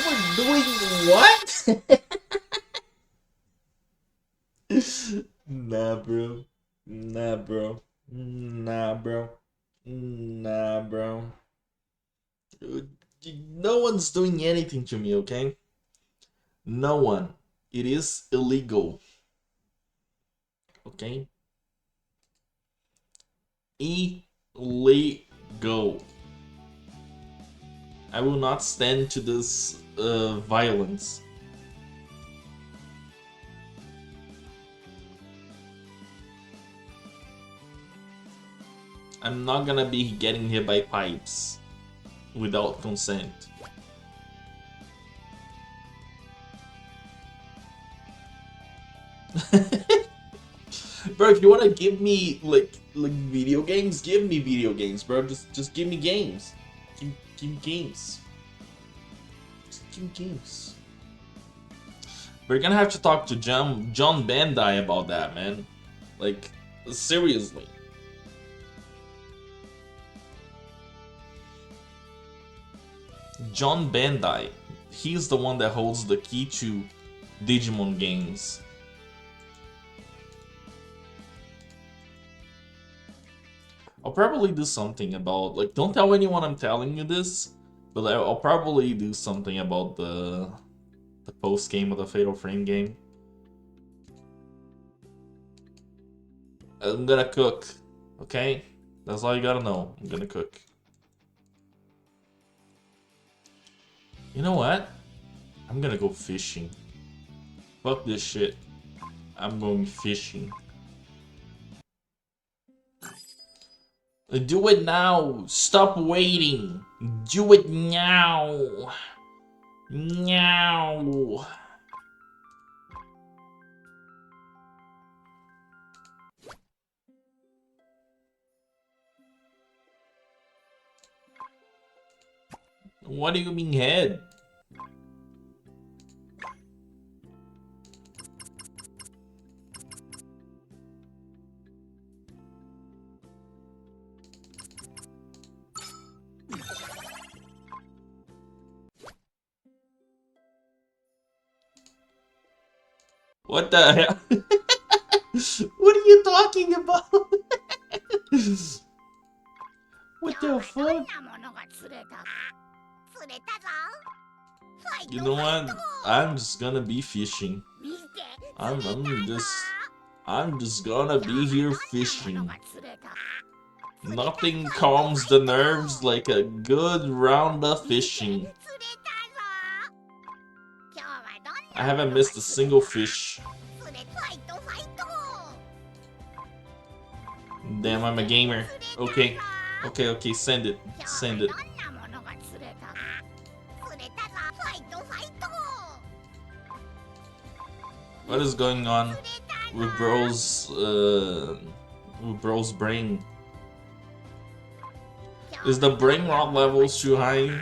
For doing what? Nah, bro. Nah, bro. Nah, bro. Nah, bro. No one's doing anything to me, okay? No one. It is illegal. Okay? Illegal. I will not stand to this violence. I'm not gonna be getting hit by pipes without consent. Bro, if you wanna give me like video games, give me video games, bro. Just give me games. Give me games. Just give me games. We're gonna have to talk to John Bandai about that, man. Like, seriously. John Bandai. He's the one that holds the key to Digimon games. I'll probably do something about, like, don't tell anyone I'm telling you this, but I'll probably do something about the post game of the Fatal Frame game. I'm gonna cook, okay? That's all you gotta know. I'm gonna cook. You know what? I'm gonna go fishing. Fuck this shit. I'm going fishing. Do it now! Stop waiting! Do it now! Now! What do you mean head? What the hell? What are you talking about? What the fuck? You know what? I'm just gonna be fishing. I'm just gonna be here fishing. Nothing calms the nerves like a good round of fishing. I haven't missed a single fish. Damn, I'm a gamer. Okay. Okay, send it. Send it. What is going on with bro's brain? Is the brain rot levels too high?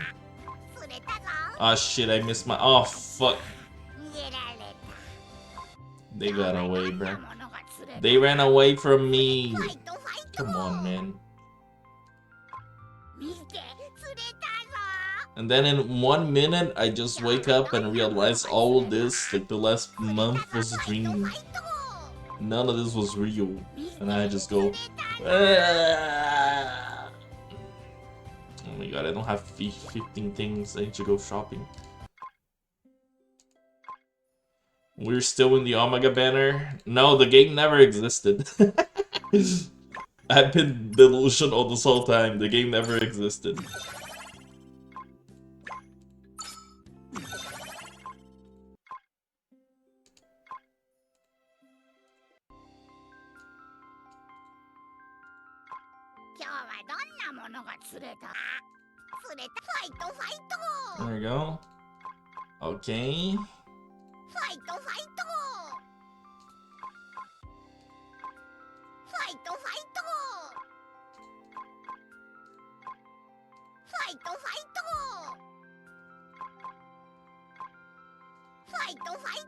Ah shit, I missed my. Oh fuck. They got away, bro. They ran away from me. Come on, man. And then in 1 minute, I just wake up and realize all of this, like the last month, was a dream. None of this was real. And I just go, ah. Oh my god, I don't have 15 things. I need to go shopping. We're still in the Omega banner. No, the game never existed. I've been delusional this whole time. The game never existed. There we go. Okay.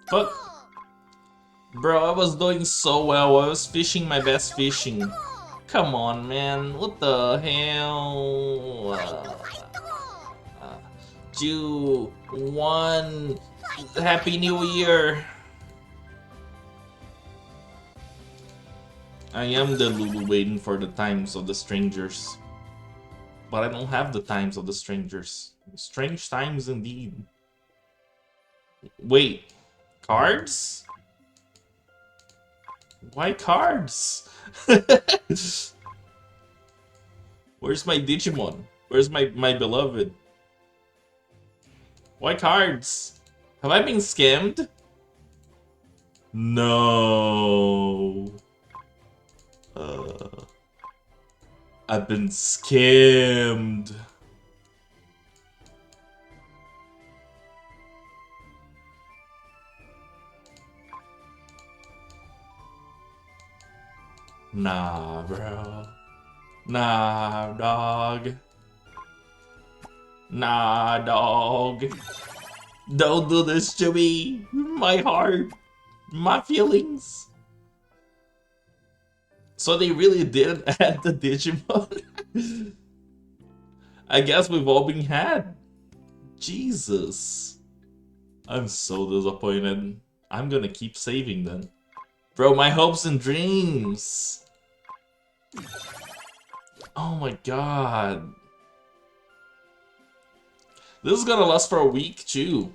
Fuck. Bro, I was doing so well. I was fishing my best fishing. Come on, man. What the hell? One. Happy New Year. I am the Lulu waiting for the times of the strangers. But I don't have the times of the strangers. Strange times indeed. Wait. Cards? Why cards? Where's my Digimon? Where's my beloved? Why cards? Have I been scammed? No. I've been scammed. Nah, bro. Nah, dog. Nah, dog. Don't do this to me. My heart. My feelings. So they really didn't add the Digimon? I guess we've all been had. Jesus. I'm so disappointed. I'm gonna keep saving them. Bro, my hopes and dreams. Oh my god. This is gonna last for a week too.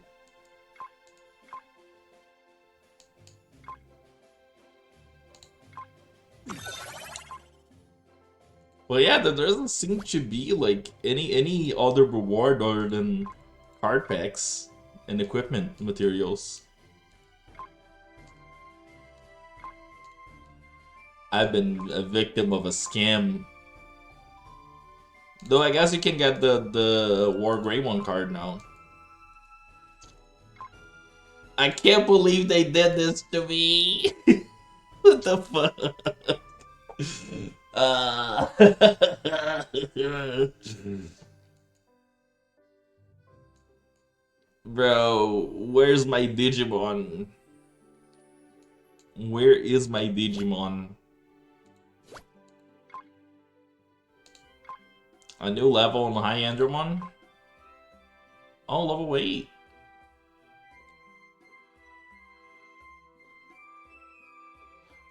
Well, yeah, there doesn't seem to be like any other reward other than card packs and equipment materials. I've been a victim of a scam. Though I guess you can get the War Greymon card now. I can't believe they did this to me. What the fuck? Bro, where's my Digimon? Where is my Digimon? A new level on High Endermon? Oh, level 8.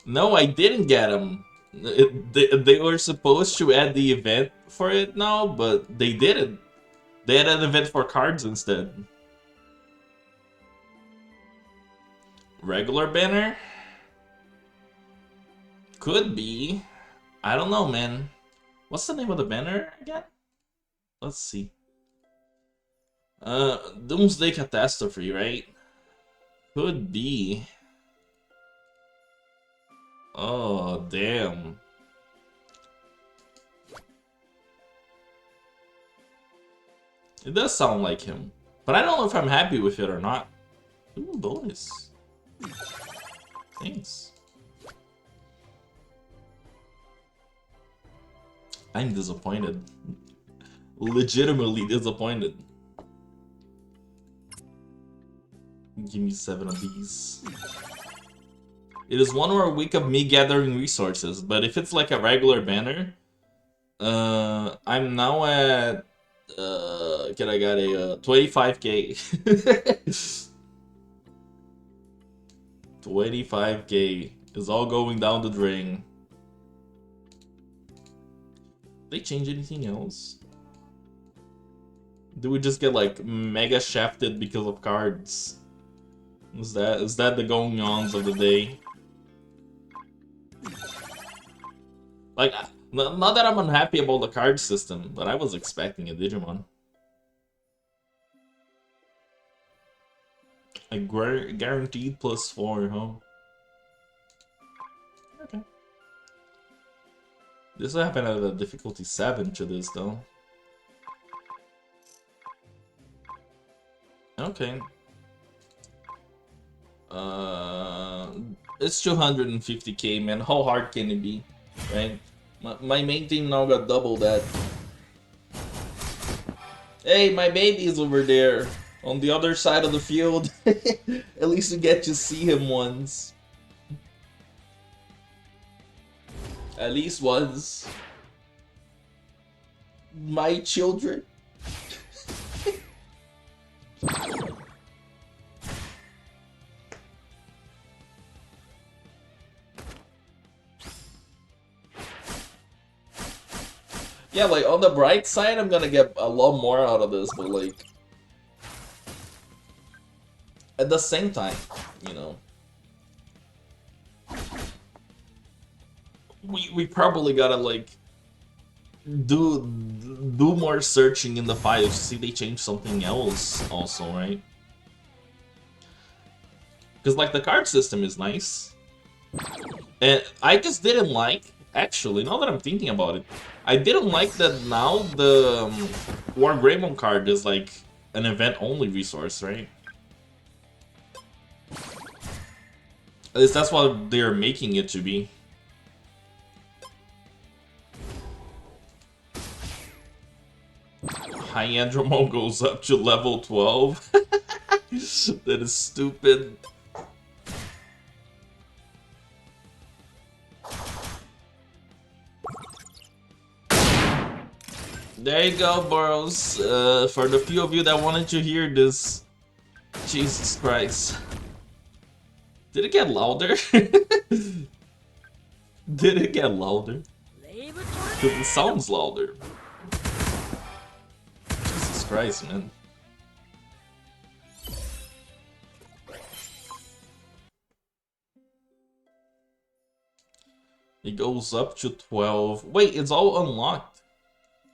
No, I didn't get him. They were supposed to add the event for it now, but they didn't. They had an event for cards instead. Regular banner? Could be. I don't know, man. What's the name of the banner again? Let's see. Doomsday Catastrophe, right? Could be. Oh, damn. It does sound like him. But I don't know if I'm happy with it or not. Ooh, bonus. Thanks. I'm disappointed. Legitimately disappointed. Give me 7 of these. It is 1 more week of me gathering resources, but if it's like a regular banner, I'm now at can I got a 25k. 25k is all going down the drain. They change anything else? Do we just get like mega shafted because of cards? Is that the going-ons of the day? Like, not that I'm unhappy about the card system, but I was expecting a Digimon. A guaranteed +4, huh? Okay. This will happen at a difficulty 7 to this, though. Okay. It's 250k, man. How hard can it be, right? My main team now got double that. Hey, my baby is over there on the other side of the field. At least you get to see him once. At least once. My children. Yeah, like, on the bright side, I'm gonna get a lot more out of this, but, like, at the same time, you know, we probably gotta, like, do more searching in the files to see if they change something else also, right? Because, like, the card system is nice. And I just didn't like, actually, now that I'm thinking about it, I didn't like that now the War Greymon card is, like, an event-only resource, right? At least that's what they're making it to be. High Andromon goes up to level 12. That is stupid. There you go, Burrows. For the few of you that wanted to hear this, Jesus Christ. Did it get louder? Did it get louder? Because it sounds louder. Jesus Christ, man. It goes up to 12. Wait, it's all unlocked.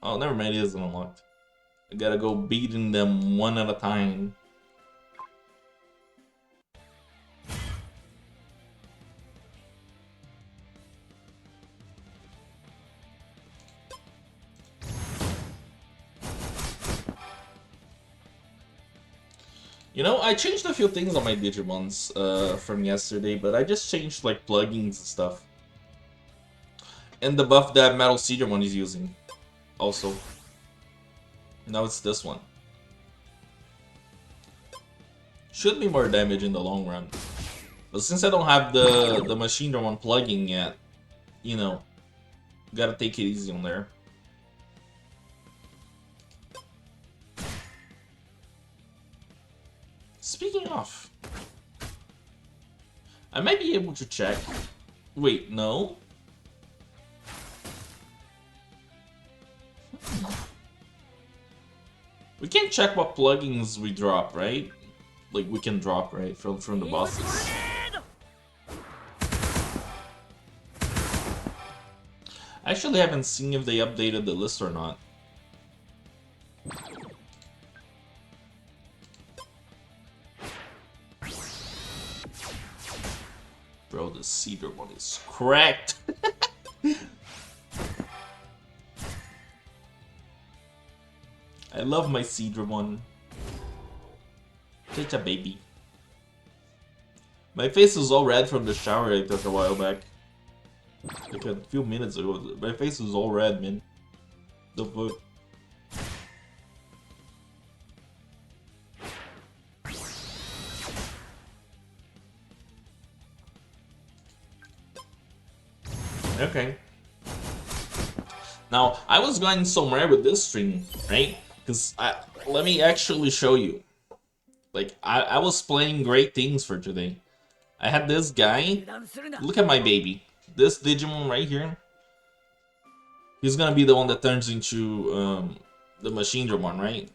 Oh, never mind, it isn't unlocked. I gotta go beating them one at a time. You know, I changed a few things on my Digimons from yesterday, but I just changed like plugins and stuff. And the buff that Metal Seedermon is using, also. Now it's this one. Should be more damage in the long run. But since I don't have the Machine Drum plugin yet, you know, gotta take it easy on there. Speaking of, I might be able to check. Wait, no? We can't check what plugins we drop, right? Like, we can drop, right, from the bosses. I actually haven't seen if they updated the list or not. Bro, the Cedar one is cracked. I love my Cedar one. Such a baby. My face is all red from the shower I took a while back. Like a few minutes ago. My face is all red, man. The fuck? Okay. Now, I was going somewhere with this stream, right? Because let me actually show you. Like, I was playing great things for today. I had this guy. Look at my baby. This Digimon right here. He's gonna be the one that turns into the Machine Drum one, right?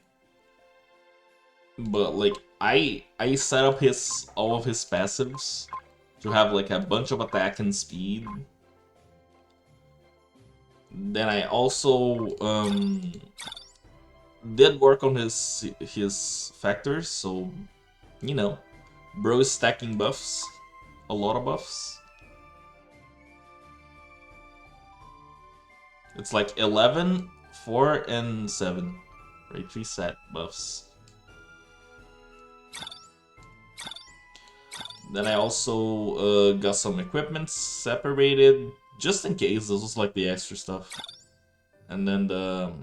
But like, I set up all of his passives to have like a bunch of attack and speed. Then I also did work on his factors, so you know, bro is stacking buffs, a lot of buffs. It's like 11, 4, and 7, right? 3 set buffs. Then I also got some equipment separated, just in case. This was like the extra stuff. And then the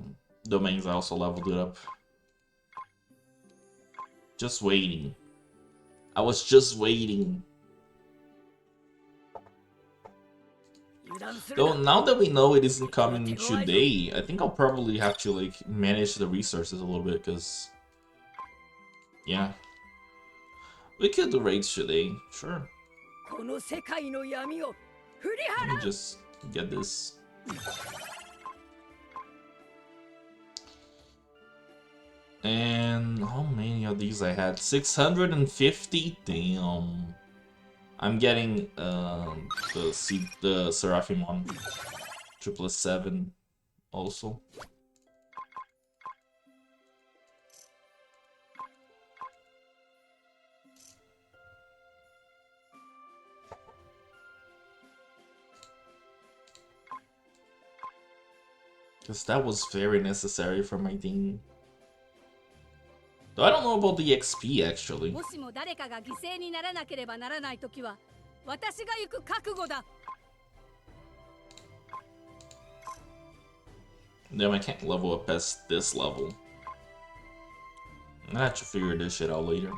domains, I also leveled it up. Just waiting. I was just waiting. Though now that we know it isn't coming today, I think I'll probably have to like manage the resources a little bit, because Yeah. We could do raids today, sure. Let me just get this. And how many of these I had? 650? Damn. I'm getting the Seraphim one. 777 also. Because that was very necessary for my team. Though I don't know about the XP actually. Damn, I can't level up past this level. I have to figure this shit out later.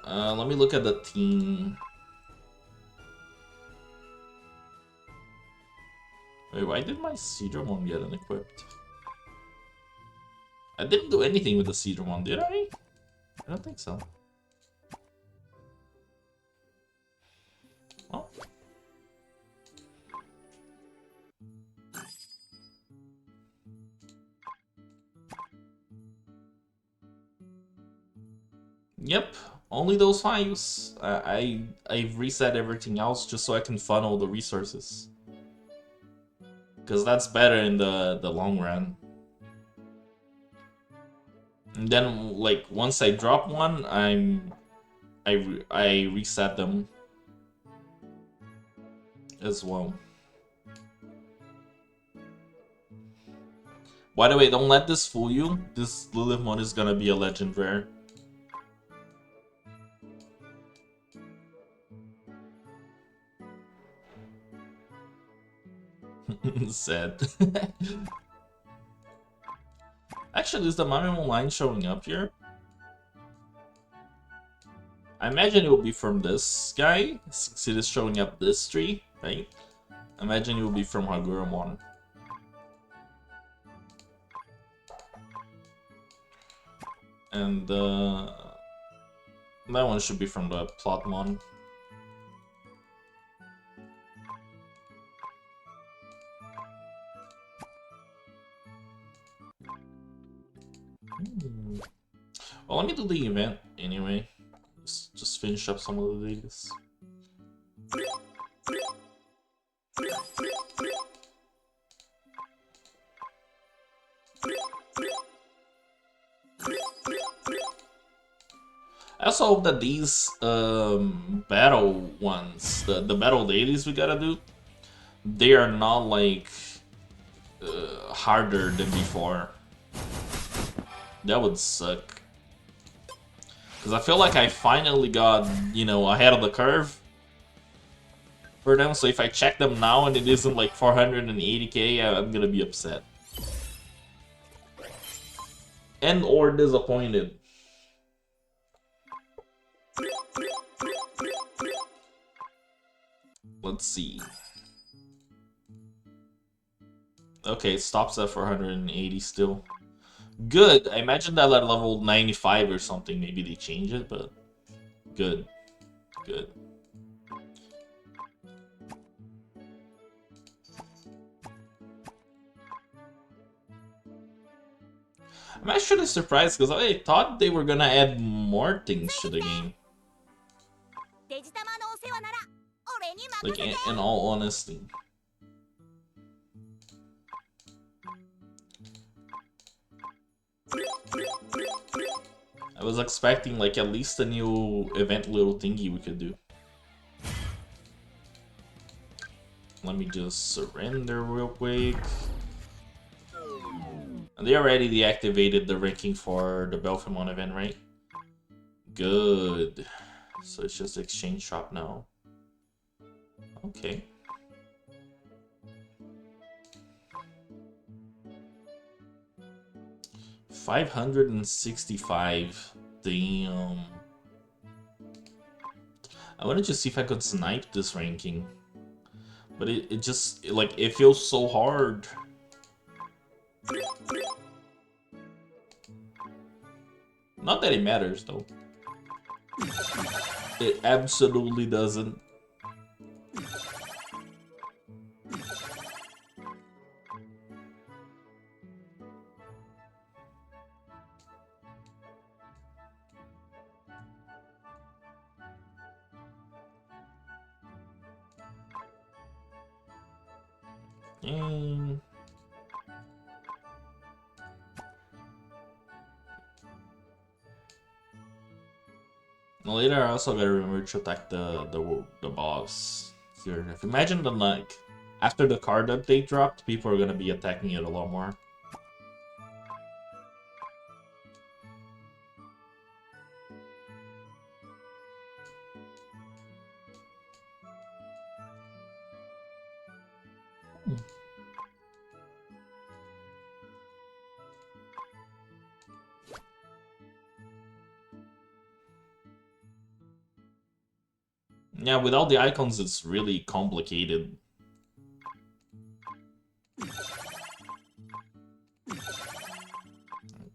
Let me look at the team. Wait, why did my Digimon get unequipped? I didn't do anything with the Digimon, did I? I don't think so. Oh. Yep, only those 5s. I've reset everything else just so I can funnel the resources. Because that's better in the long run. And then, like, once I drop one, I reset them as well. By the way, don't let this fool you. This Lilithmon is gonna be a legend rare. Sad. Actually, is the Mamimon line showing up here? I imagine it will be from this guy, since it is showing up this tree, right? I imagine it will be from Haguramon. And that one should be from the Plotmon. Well, let me do the event anyway. Just finish up some of the dailies. I also hope that these battle ones, the battle dailies we gotta do, they are not like harder than before. That would suck. Because I feel like I finally got, you know, ahead of the curve for them. So if I check them now and it isn't like 480k, I'm gonna be upset. And or disappointed. Let's see. Okay, it stops at 480 still. Good. I imagine that at level 95 or something, maybe they change it, but good. Good. I'm actually surprised because I thought they were gonna add more things to the game. Like, in all honesty. I was expecting like at least a new event little thingy we could do. Let me just surrender real quick. And they already deactivated the ranking for the Belfamon event, right? Good. So it's just exchange shop now. Okay. $565. Damn. I wanted to see if I could snipe this ranking. But it just, like, it feels so hard. Not that it matters, though. It absolutely doesn't. Later, I also gotta remember to attack the boss here. If imagine the like after the card update dropped, people are gonna be attacking it a lot more. Yeah, with all the icons, it's really complicated.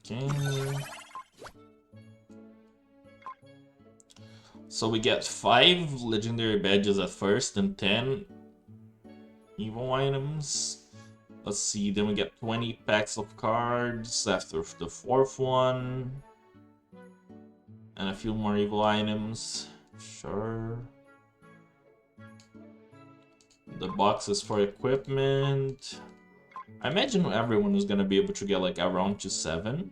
Okay. So we get 5 legendary badges at first and 10 evil items. Let's see, then we get 20 packs of cards after the 4th one. And a few more evil items. Sure. The box is for equipment. I imagine everyone is gonna be able to get like around to 7.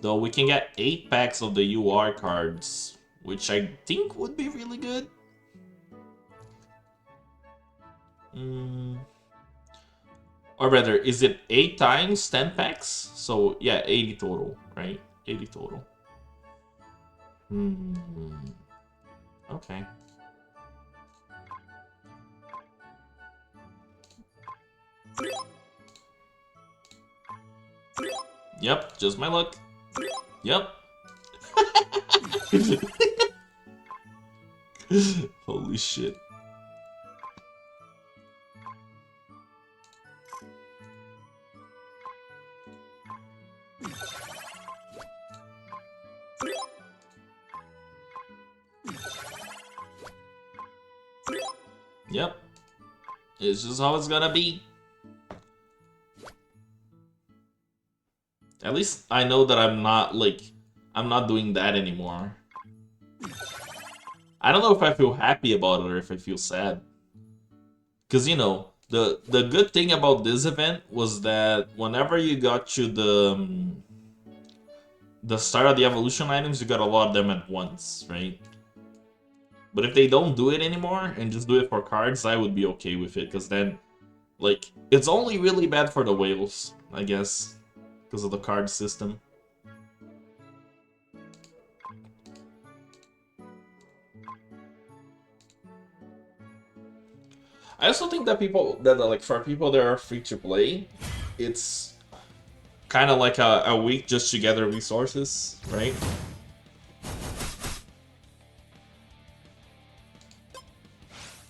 Though we can get 8 packs of the UR cards, which I think would be really good. Or rather, is it 8 times 10 packs? So yeah, 80 total, right? 80 total. Okay. Yep, just my luck. Yep. Holy shit. Yep. It's just how it's gonna be. At least I know that I'm not doing that anymore. I don't know if I feel happy about it or if I feel sad. Because, you know, the good thing about this event was that whenever you got to the start of the evolution items, you got a lot of them at once, right? But if they don't do it anymore and just do it for cards, I would be okay with it. Because then, like, it's only really bad for the whales, I guess. Because of the card system. I also think that for people that are free to play, it's kind of like a week just to gather resources, right?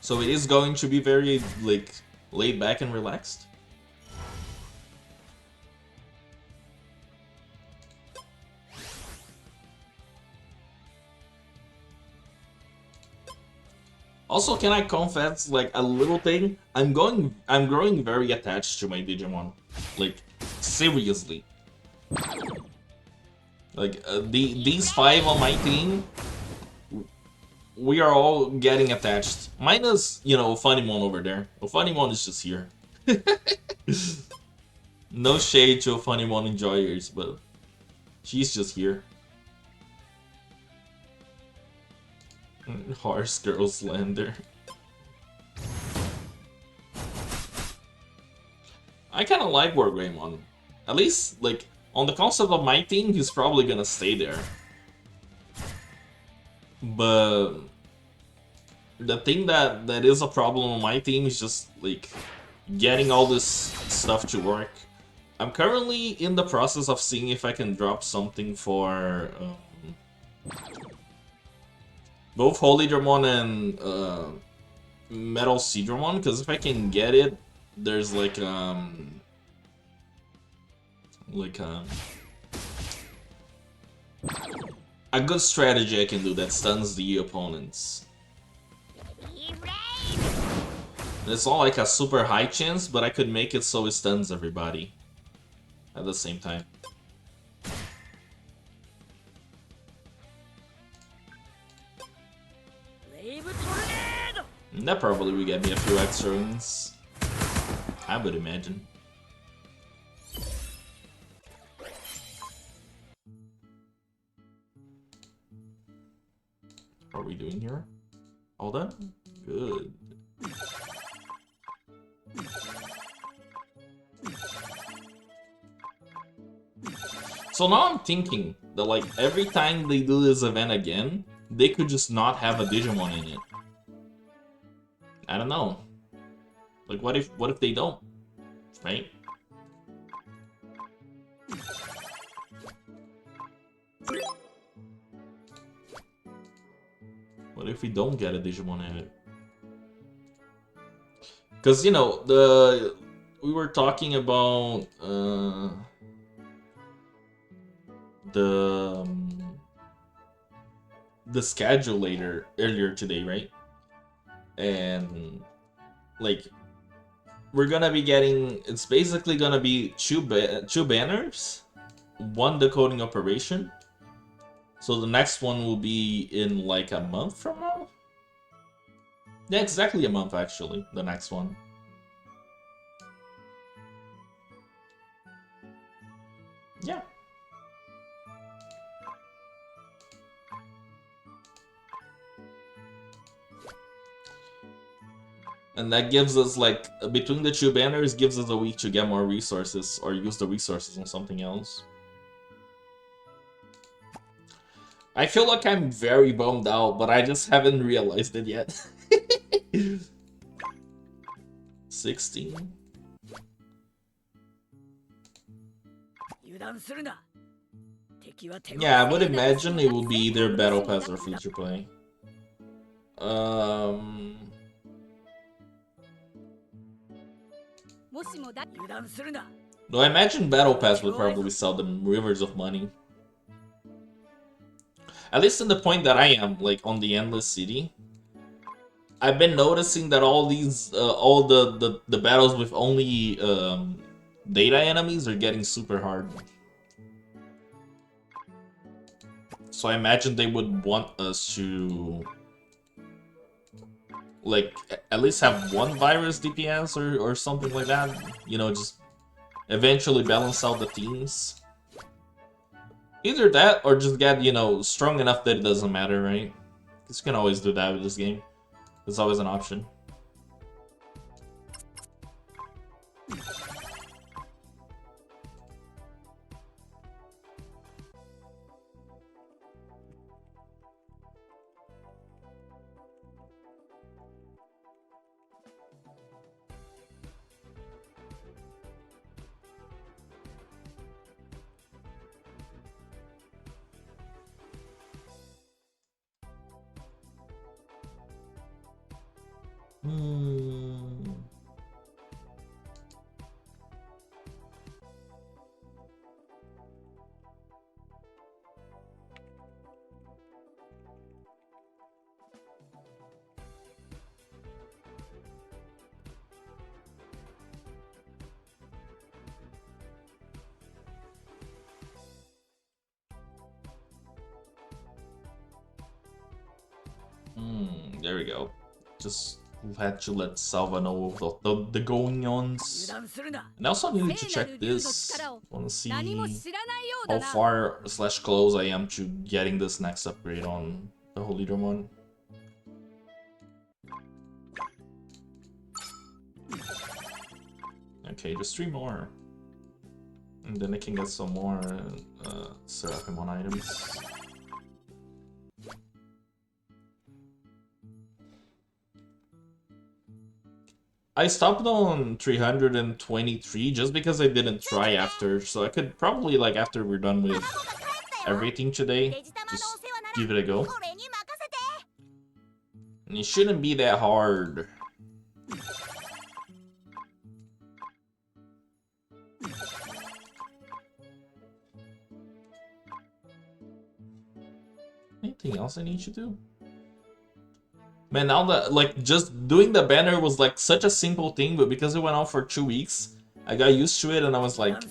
So it is going to be very, like, laid back and relaxed. Also, can I confess, like, a little thing? I'm growing very attached to my Digimon. Like, seriously. Like, these 5 on my team, we are all getting attached. Minus, you know, Funimon over there. Funimon is just here. No shade to Funimon enjoyers, but she's just here. Horse Girl Slender. I kind of like Wargreymon. At least, like, on the concept of my team, he's probably gonna stay there. But the thing that is a problem on my team is just, like, getting all this stuff to work. I'm currently in the process of seeing if I can drop something for both Holy Dramon and Metal Seedramon, because if I can get it, there's a good strategy I can do that stuns the opponents. It's not like a super high chance, but I could make it so it stuns everybody at the same time. And that probably would get me a few extra wins, I would imagine. How are we doing here? All done? Good. So now I'm thinking that like every time they do this event again, they could just not have a Digimon in it. I don't know. Like what if they don't? Right? What if we don't get a Digimon in it? Because you know we were talking about the schedule earlier today, right? And like we're gonna be getting, it's basically gonna be two banners, one decoding operation. So the next one will be in like a month from now. Yeah, exactly a month actually. The next one. Yeah. And that gives us, like, between the two banners, gives us a week to get more resources, or use the resources on something else. I feel like I'm very bummed out, but I just haven't realized it yet. 16? Yeah, I would imagine it will be either Battle Pass or Future Play. No, I imagine Battle Pass would probably sell them rivers of money. At least in the point that I am, like, on the Endless City. I've been noticing that all these, all the battles with only data enemies are getting super hard. So I imagine they would want us to, like, at least have one virus DPS or something like that. You know, just eventually balance out the teams. Either that or just get, you know, strong enough that it doesn't matter, right? Because you can always do that with this game. There's always an option. There we go. Just had to let Salva know of the going-ons. And I also needed to check this. Want to see how far / close I am to getting this next upgrade on the Holy Dramon. Okay, just 3 more. And then I can get some more Seraphimon items. I stopped on 323 just because I didn't try after, so I could probably, like, after we're done with everything today, just give it a go. And it shouldn't be that hard. Anything else I need to do? Man, now that, like, just doing the banner was like such a simple thing, but because it went on for 2 weeks, I got used to it and I was like,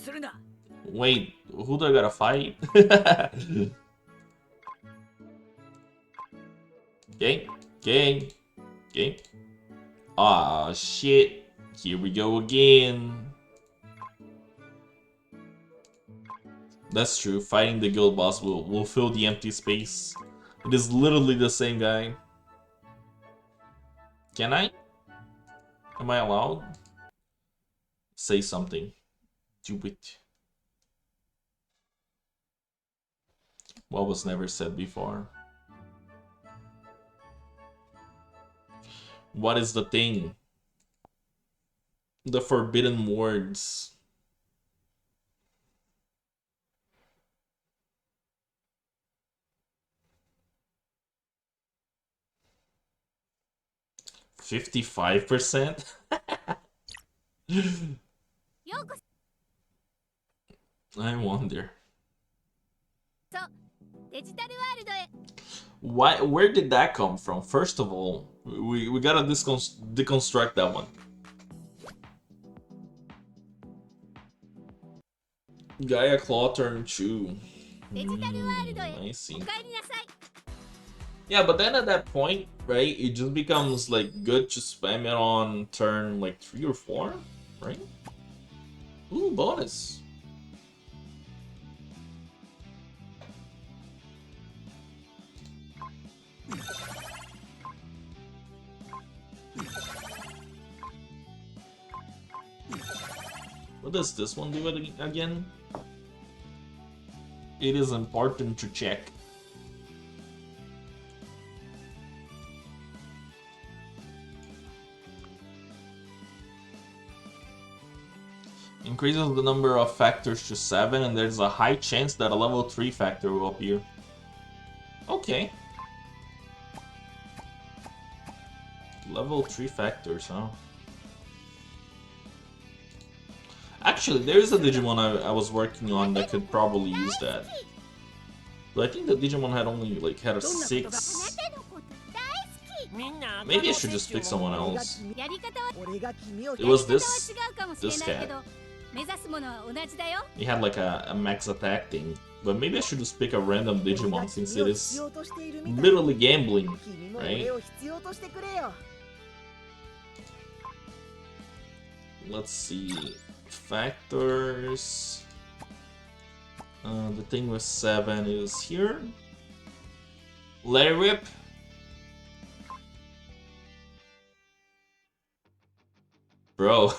wait, who do I gotta fight? Okay, okay, okay. Ah, shit. Here we go again. That's true, fighting the guild boss will fill the empty space. It is literally the same guy. Can I? Am I allowed? Say something. Do it. What was never said before? What is the thing? The forbidden words. $55%? I wonder. Why? Where did that come from? First of all, we gotta deconstruct that one. Gaia Claw turn 2. I see. Yeah, but then at that point, right, it just becomes like good to spam it on turn like 3 or 4, right? Ooh, bonus. What does this one do again? It is important to check. Increases the number of factors to 7, and there's a high chance that a level 3 factor will appear. Okay. Level 3 factors, huh? Actually, there's a Digimon I was working on that could probably use that. But I think the Digimon had only like had a 6. Maybe I should just pick someone else. It was this cat. He had like a max attack thing. But maybe I should just pick a random Digimon since it is literally gambling, right? Let's see. Factors. The thing with 7 is here. Let it rip. Bro.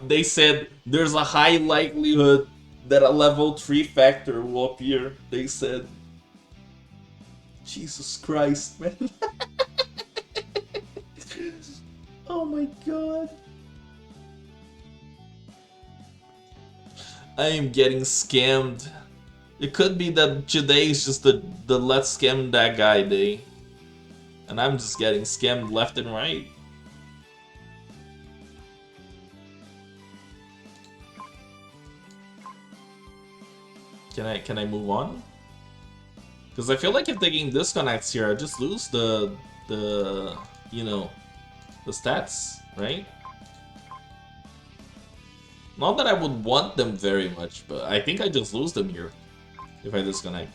They said there's a high likelihood that a level 3 factor will appear. They said. Jesus Christ, man. Oh my god. I am getting scammed. It could be that today is just the let's scam that guy day. And I'm just getting scammed left and right. Can I move on? Because I feel like if the game disconnects here, I just lose the you know, the stats, right? Not that I would want them very much, but I think I just lose them here if I disconnect.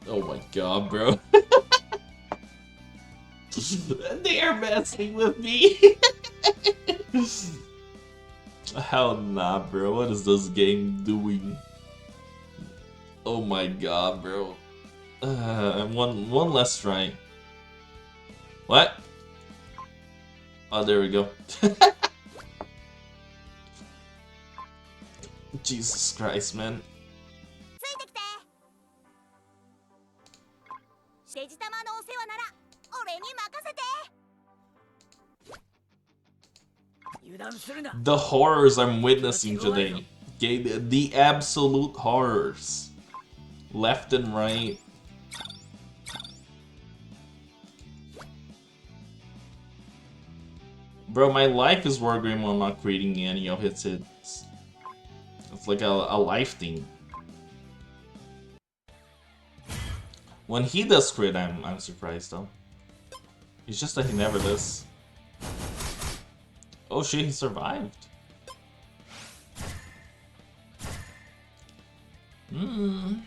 Oh my god, bro. They are messing with me. Hell nah, bro. What is this game doing? Oh my god, bro. One less try. What? Oh, there we go. Jesus Christ, man. The horrors I'm witnessing today. Okay, the absolute horrors. Left and right. Bro, my life is Wargreymon not creating any of its hits. It's like a life thing. When he does crit, I'm surprised though. It's just that he never does. Oh shit, he survived. Hmm.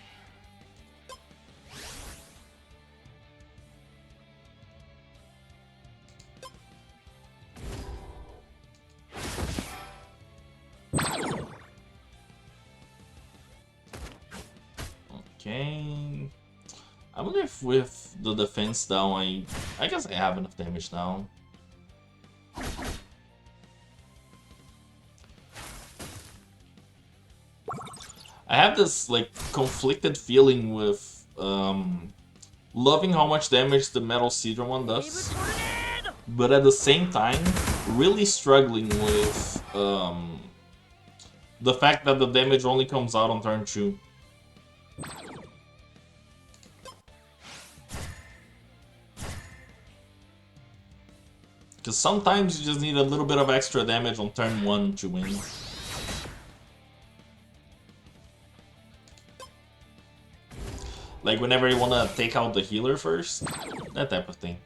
Okay. I wonder if with the defense down, I guess I have enough damage now. I have this like conflicted feeling with loving how much damage the Metal Cedar one does, but at the same time, really struggling with the fact that the damage only comes out on turn 2. Because sometimes you just need a little bit of extra damage on turn 1 to win. Like whenever you want to take out the healer first, that type of thing.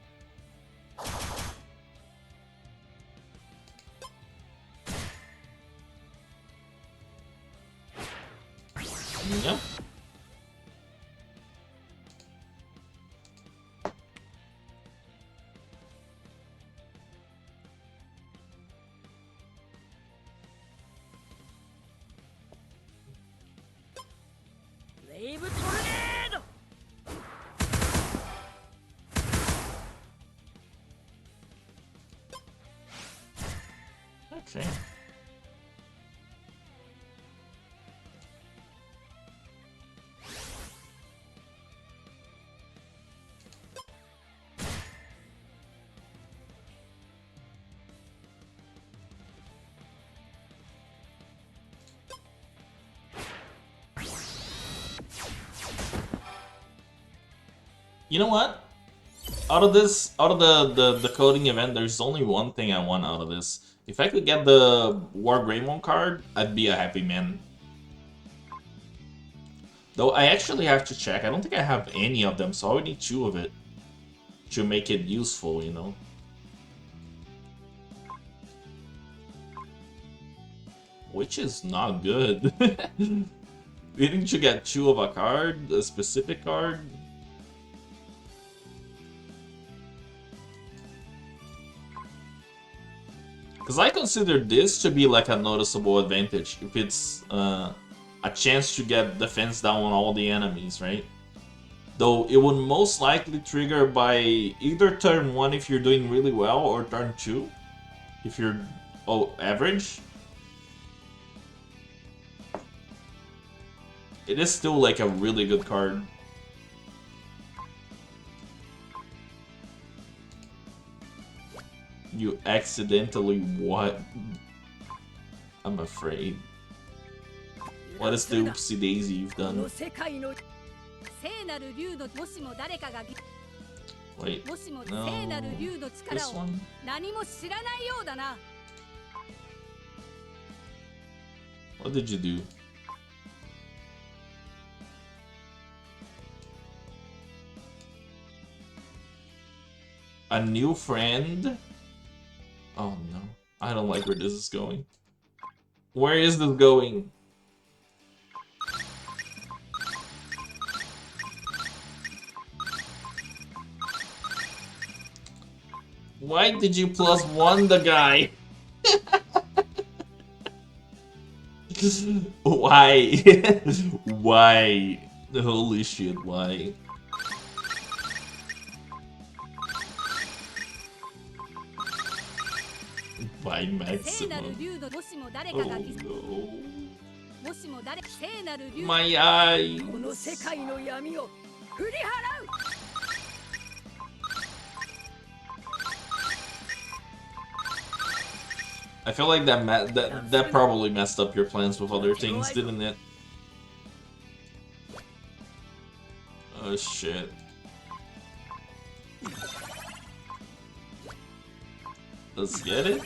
Yep. Okay. You know what? Out of the coding event, there's only one thing I want out of this. If I could get the War Greymon card, I'd be a happy man. Though I actually have to check. I don't think I have any of them, so I would need 2 of it to make it useful, you know? Which is not good. Didn't you get 2 of a card? A specific card? Because I consider this to be like a noticeable advantage if it's a chance to get defense down on all the enemies, right? Though it would most likely trigger by either turn 1 if you're doing really well, or turn 2 if you're average. It is still like a really good card. You accidentally what? I'm afraid. What is the oopsie daisy you've done? Wait, no. This one? What did you do? A new friend? Oh no. I don't like where this is going. Where is this going? Why did you +1 the guy? Why? Why? Holy shit, why? By maximum. Oh no. My eye. I feel like that probably messed up your plans with other things, didn't it? Oh shit. Let's get it.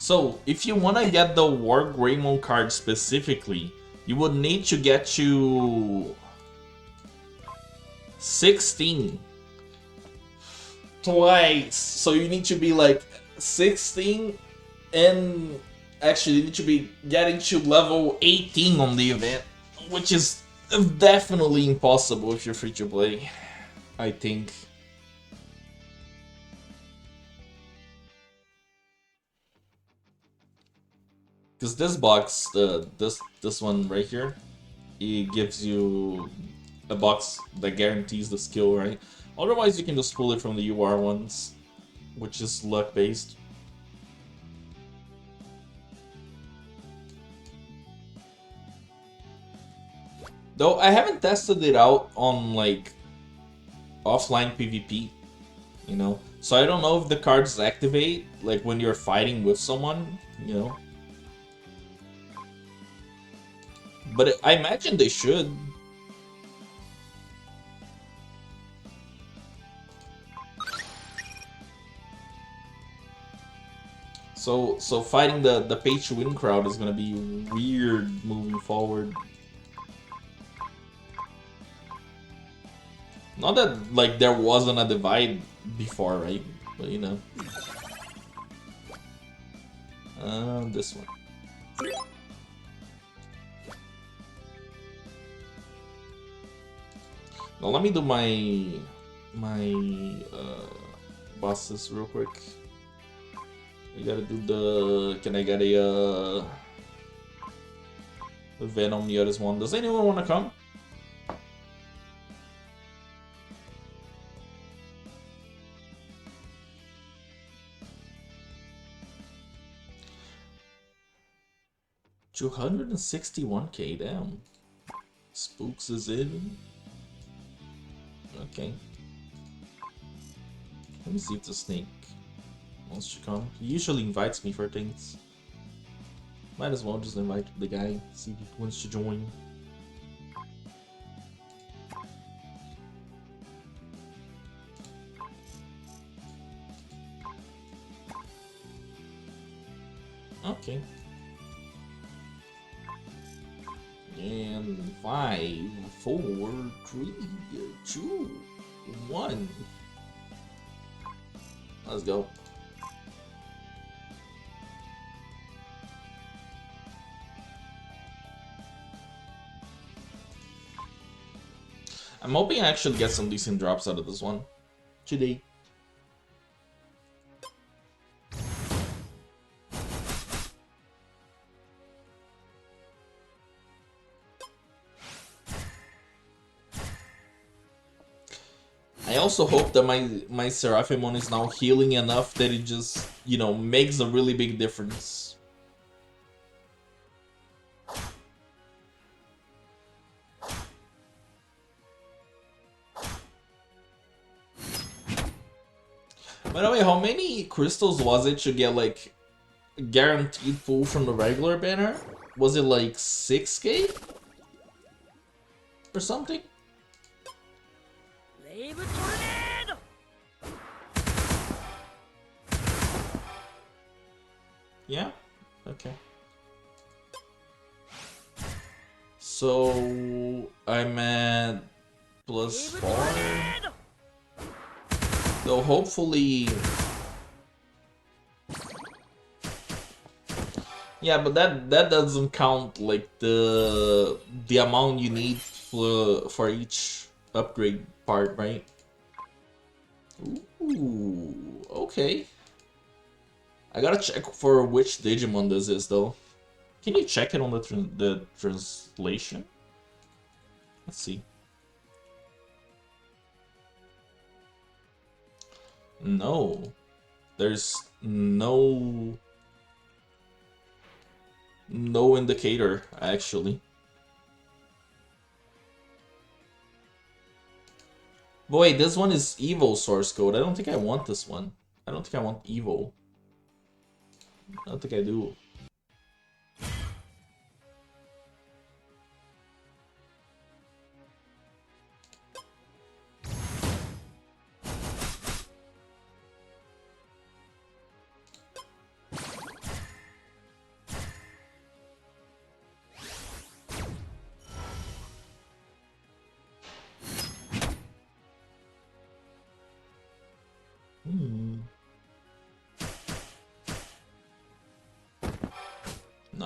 So, if you want to get the War Greymon card specifically, you would need to get to 16 twice. So you need to be like 16 and actually you need to be getting to level 18 on the event, which is definitely impossible if you're free to play, I think. Because this box, this one right here, it gives you a box that guarantees the skill, right? Otherwise, you can just pull it from the UR ones, which is luck based. Though I haven't tested it out on like offline PvP, you know, so I don't know if the cards activate like when you're fighting with someone, you know. But I imagine they should. So fighting the pay to win crowd is gonna be weird moving forward. Not that like there wasn't a divide before, right? But you know. This one. Now let me do my bosses real quick. I gotta do the. Can I get a Venom Yoda's one? Does anyone want to come? $261K, damn. Spooks is in. Okay. Let me see if the snake wants to come. He usually invites me for things. Might as well just invite the guy, see if he wants to join. Okay. And 5, 4, 3, 2, 1. Let's go. I'm hoping I actually get some decent drops out of this one today. I also hope that my Seraphimon is now healing enough that it just, you know, makes a really big difference. By the way, how many crystals was it to get like guaranteed pull from the regular banner? Was it like 6K? Or something? Yeah? Okay. So I'm at +4. So hopefully. Yeah, but that doesn't count like the amount you need for each upgrade part, right? Ooh, okay. I gotta check for which Digimon this is though. Can you check it on the translation? Let's see. No, there's no indicator actually. Boy, this one is Evo source code. I don't think I want this one. I don't think I want Evo. I don't think I do.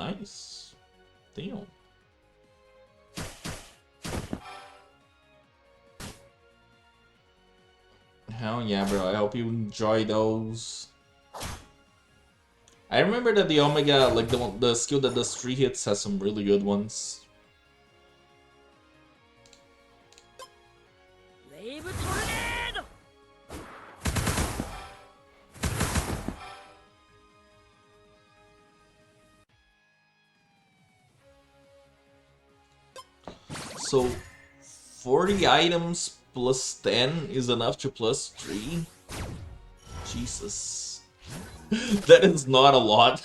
Nice. Damn. Hell yeah, bro. I hope you enjoy those. I remember that the Omega, like the skill that does 3 hits, has some really good ones. So, 40 items plus 10 is enough to plus 3? Jesus. That is not a lot.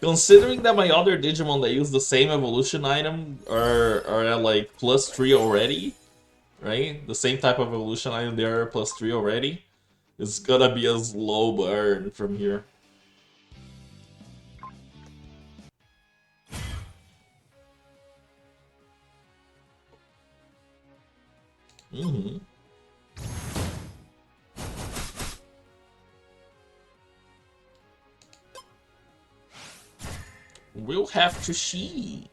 Considering that my other Digimon that use the same evolution item are at like plus 3 already, right? The same type of evolution item, they are plus 3 already. It's gonna be a slow burn from here. Mm-hmm. We'll have to see.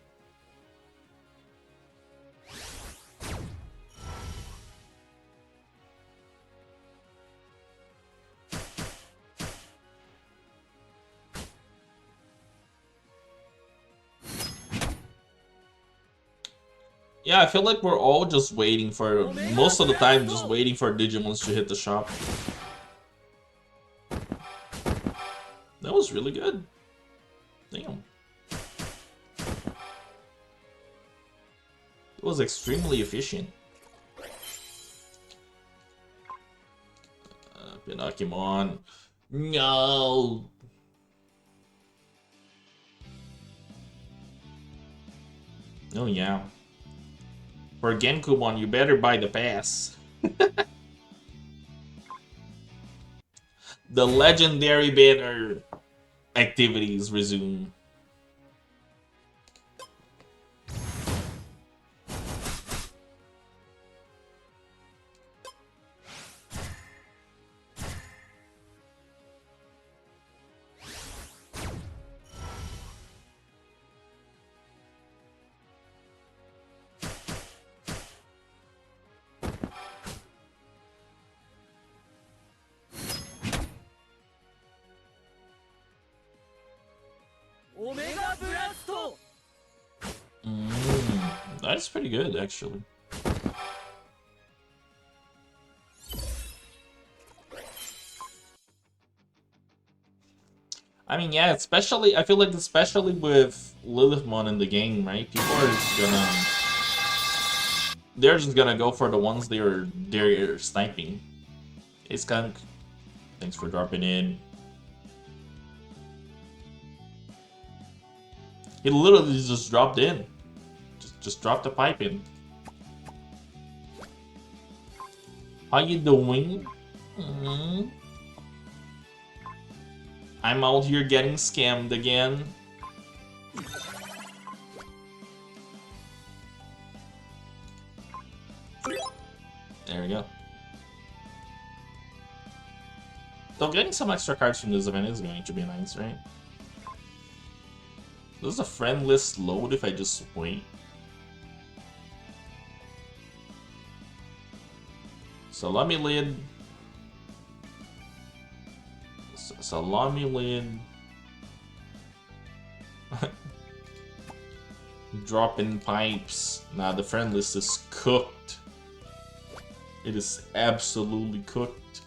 Yeah, I feel like we're all just waiting for, most of the time, just waiting for Digimons to hit the shop. That was really good. Damn. It was extremely efficient. Pinocchimon. No! Oh yeah. For Genkumon, you better buy the pass. The legendary banner activities resume. That's pretty good, actually. I mean, yeah, especially, I feel like especially with Lilithmon in the game, right? People are just gonna... They're just gonna go for the ones they're sniping. Hey, Skunk. Thanks for dropping in. He literally just dropped in. Just dropped the pipe in. How you doing? I'm out here getting scammed again. There we go. So getting some extra cards from this event is going to be nice, right? Does the friend list load if I just wait? Salami lid. Salami lid. Dropping pipes. Nah, the friend list is cooked. It is absolutely cooked.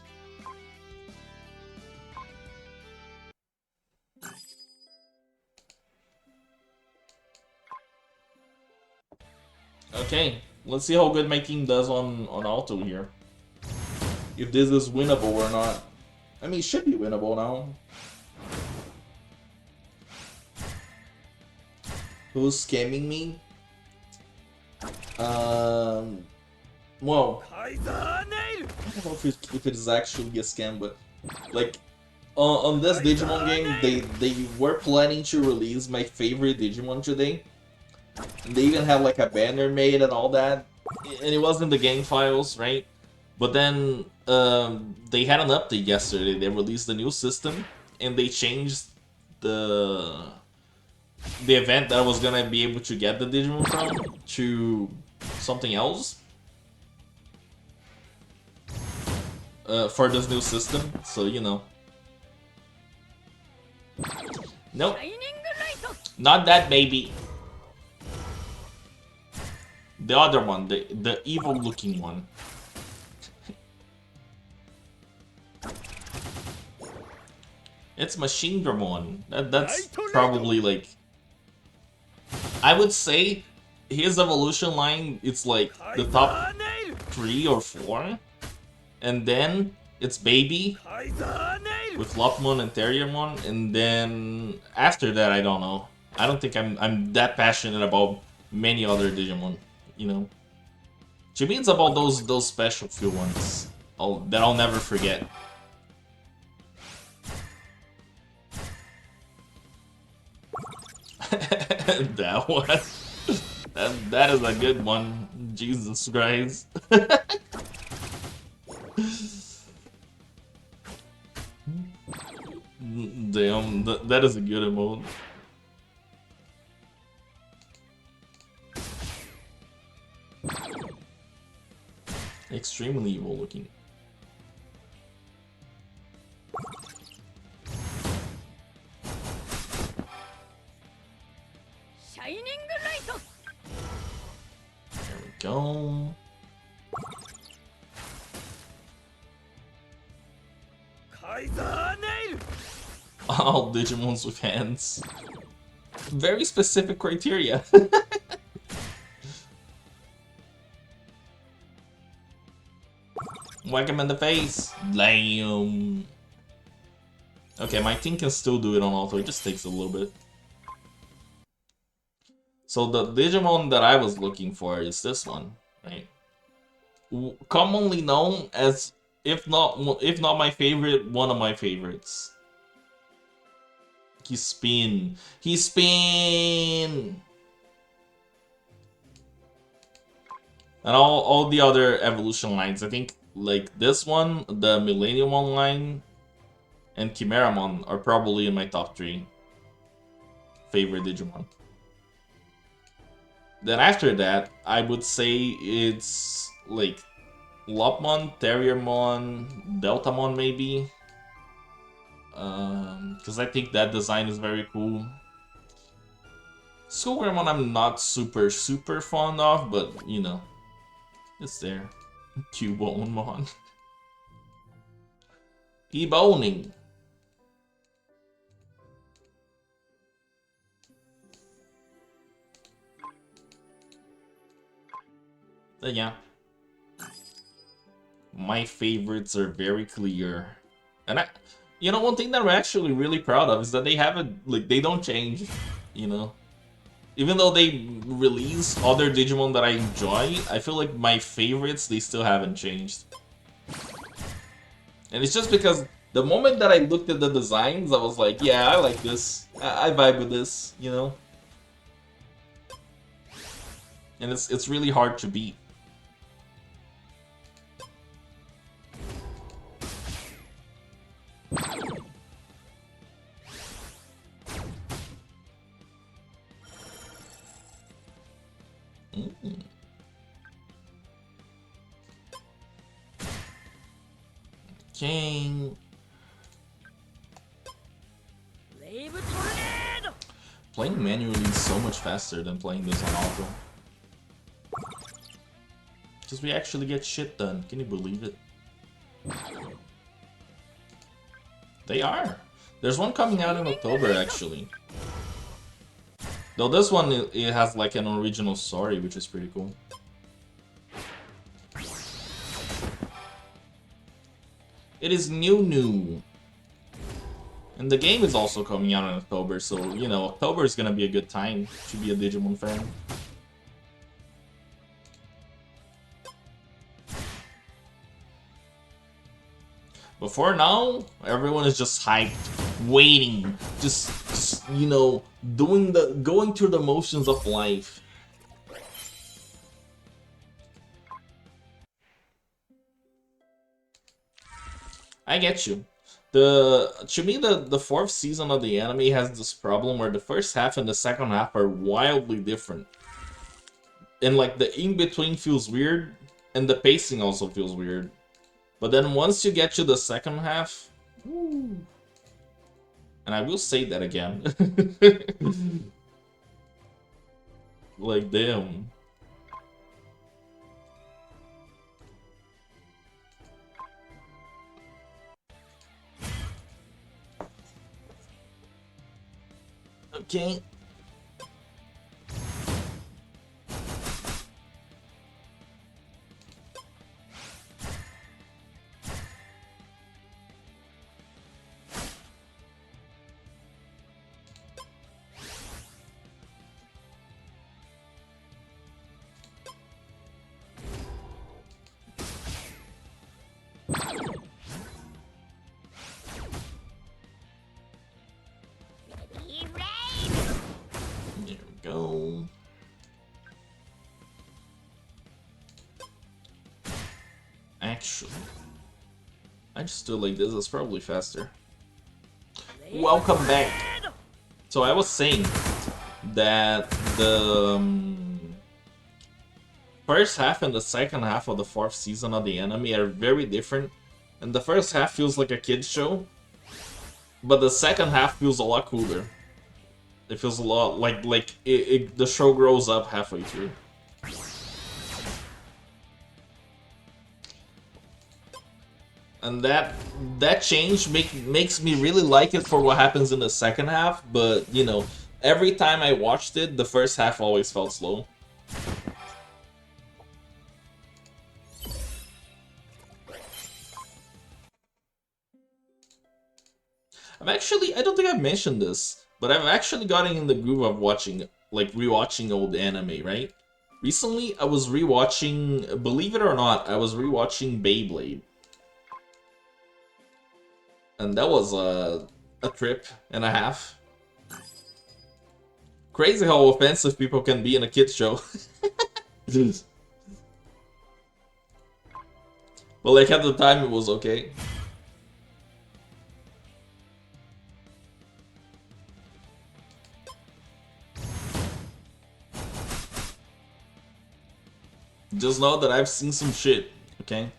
Okay, let's see how good my team does on Alto here. If this is winnable or not. I mean, it should be winnable now. Who's scamming me? Well, I don't know if it is actually a scam, but like on this Digimon game, they were planning to release my favorite Digimon today. And they even have like a banner made and all that, and it was in the game files, right? But then they had an update yesterday. They released the new system and they changed the event that I was gonna be able to get the Digimon from to something else for this new system. So you know, nope, not that baby. The other one, the evil looking one. It's Machine Dramon. That's probably like, I would say his evolution line, it's like the top 3 or 4. And then it's Baby with Lopmon and Terriermon, and then after that I don't know. I don't think I'm that passionate about many other Digimon, you know. To me it's about those special few ones that I'll never forget. That one. That is a good one. Jesus Christ. Damn, that is a good emote. Extremely evil looking. There we go. All Digimons with hands. Very specific criteria. Whack him in the face. Damn. Okay, my team can still do it on auto. It just takes a little bit. So the Digimon that I was looking for is this one, right? Commonly known as, if not my favorite, one of my favorites. He spin. He spin. And all the other evolution lines, I think, like this one, the Millenniumon line, and Chimeramon are probably in my top 3 favorite Digimon. Then after that, I would say it's like Lopmon, Terriermon, Deltamon maybe. Because I think that design is very cool. Skullgramon I'm not super fond of, but you know, it's there. Cubonemon. E-boning. But yeah. My favorites are very clear. And you know, one thing that I'm actually really proud of is that they haven't, like, they don't change, you know. Even though they release other Digimon that I enjoy, I feel like my favorites, they still haven't changed. And it's just because the moment that I looked at the designs, I was like, yeah, I like this. I vibe with this, you know? And it's really hard to beat. King. Playing manually is so much faster than playing this on auto. Because we actually get shit done. Can you believe it? They are. There's one coming out in October, actually. Though this one, it has like an original story, which is pretty cool. It is new. And the game is also coming out in October, so, you know, October is gonna be a good time to be a Digimon fan. But for now, everyone is just hyped, waiting, just you know, going through the motions of life. I get you. To me, the fourth season of the anime has this problem where the first half and the second half are wildly different. And like the in-between feels weird, and the pacing also feels weird. But then once you get to the second half, woo, and I will say that again. Like, damn. Okay. There we go. Actually, I just do like this. It's probably faster. Welcome back. So I was saying that the first half and the second half of the fourth season of the anime are very different. And the first half feels like a kid's show, but the second half feels a lot cooler. It feels a lot like the show grows up halfway through. And that change makes me really like it for what happens in the second half, but you know, every time I watched it, the first half always felt slow. I don't think I've mentioned this, but I've actually gotten in the groove of watching, like, rewatching old anime, right? Recently, I was rewatching, believe it or not, I was rewatching Beyblade. And that was a trip and a half. Crazy how offensive people can be in a kids show. But like at the time it was okay. Just know that I've seen some shit, okay?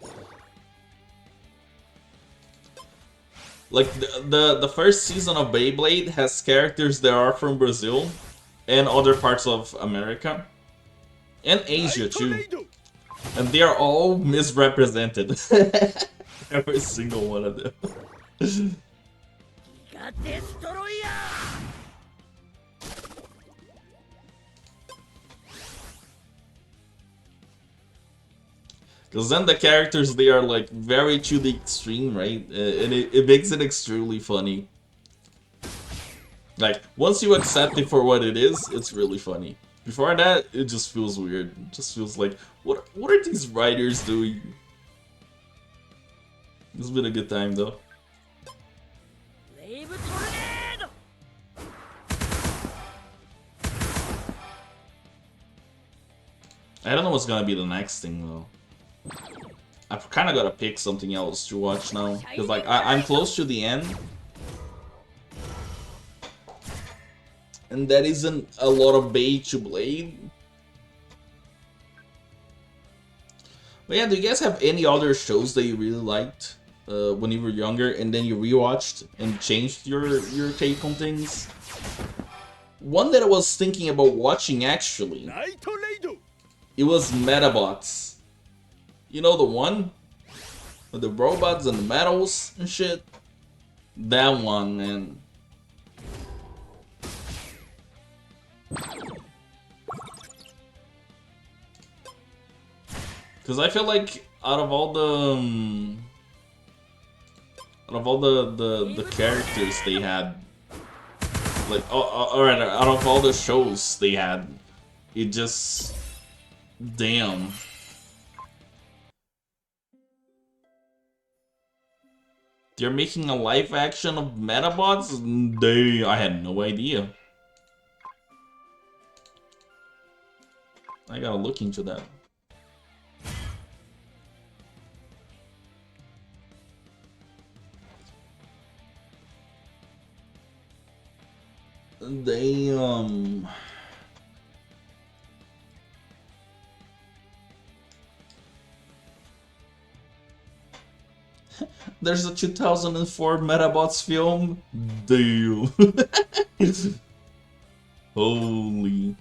Like the first season of Beyblade has characters that are from Brazil and other parts of America and Asia too, and they are all misrepresented. Every single one of them. Because then the characters, they are like very to the extreme, right? And it makes it extremely funny. Like, once you accept it for what it is, it's really funny. Before that, it just feels weird. It just feels like, what are these writers doing? It's been a good time though. I don't know what's gonna be the next thing though. I've kind of got to pick something else to watch now, because like I'm close to the end, and that isn't a lot of bait to blade. But yeah, do you guys have any other shows that you really liked when you were younger, and then you rewatched and changed your take on things? One that I was thinking about watching actually, it was Metabots. You know the one? With the robots and the metals and shit? That one, man. Because I feel like out of all the characters they had, like, alright, out of all the shows they had, it just, damn. They're making a live action of Metabots? I had no idea. I gotta look into that. Damn. There's a 2004 Metabots film. Damn. Holy.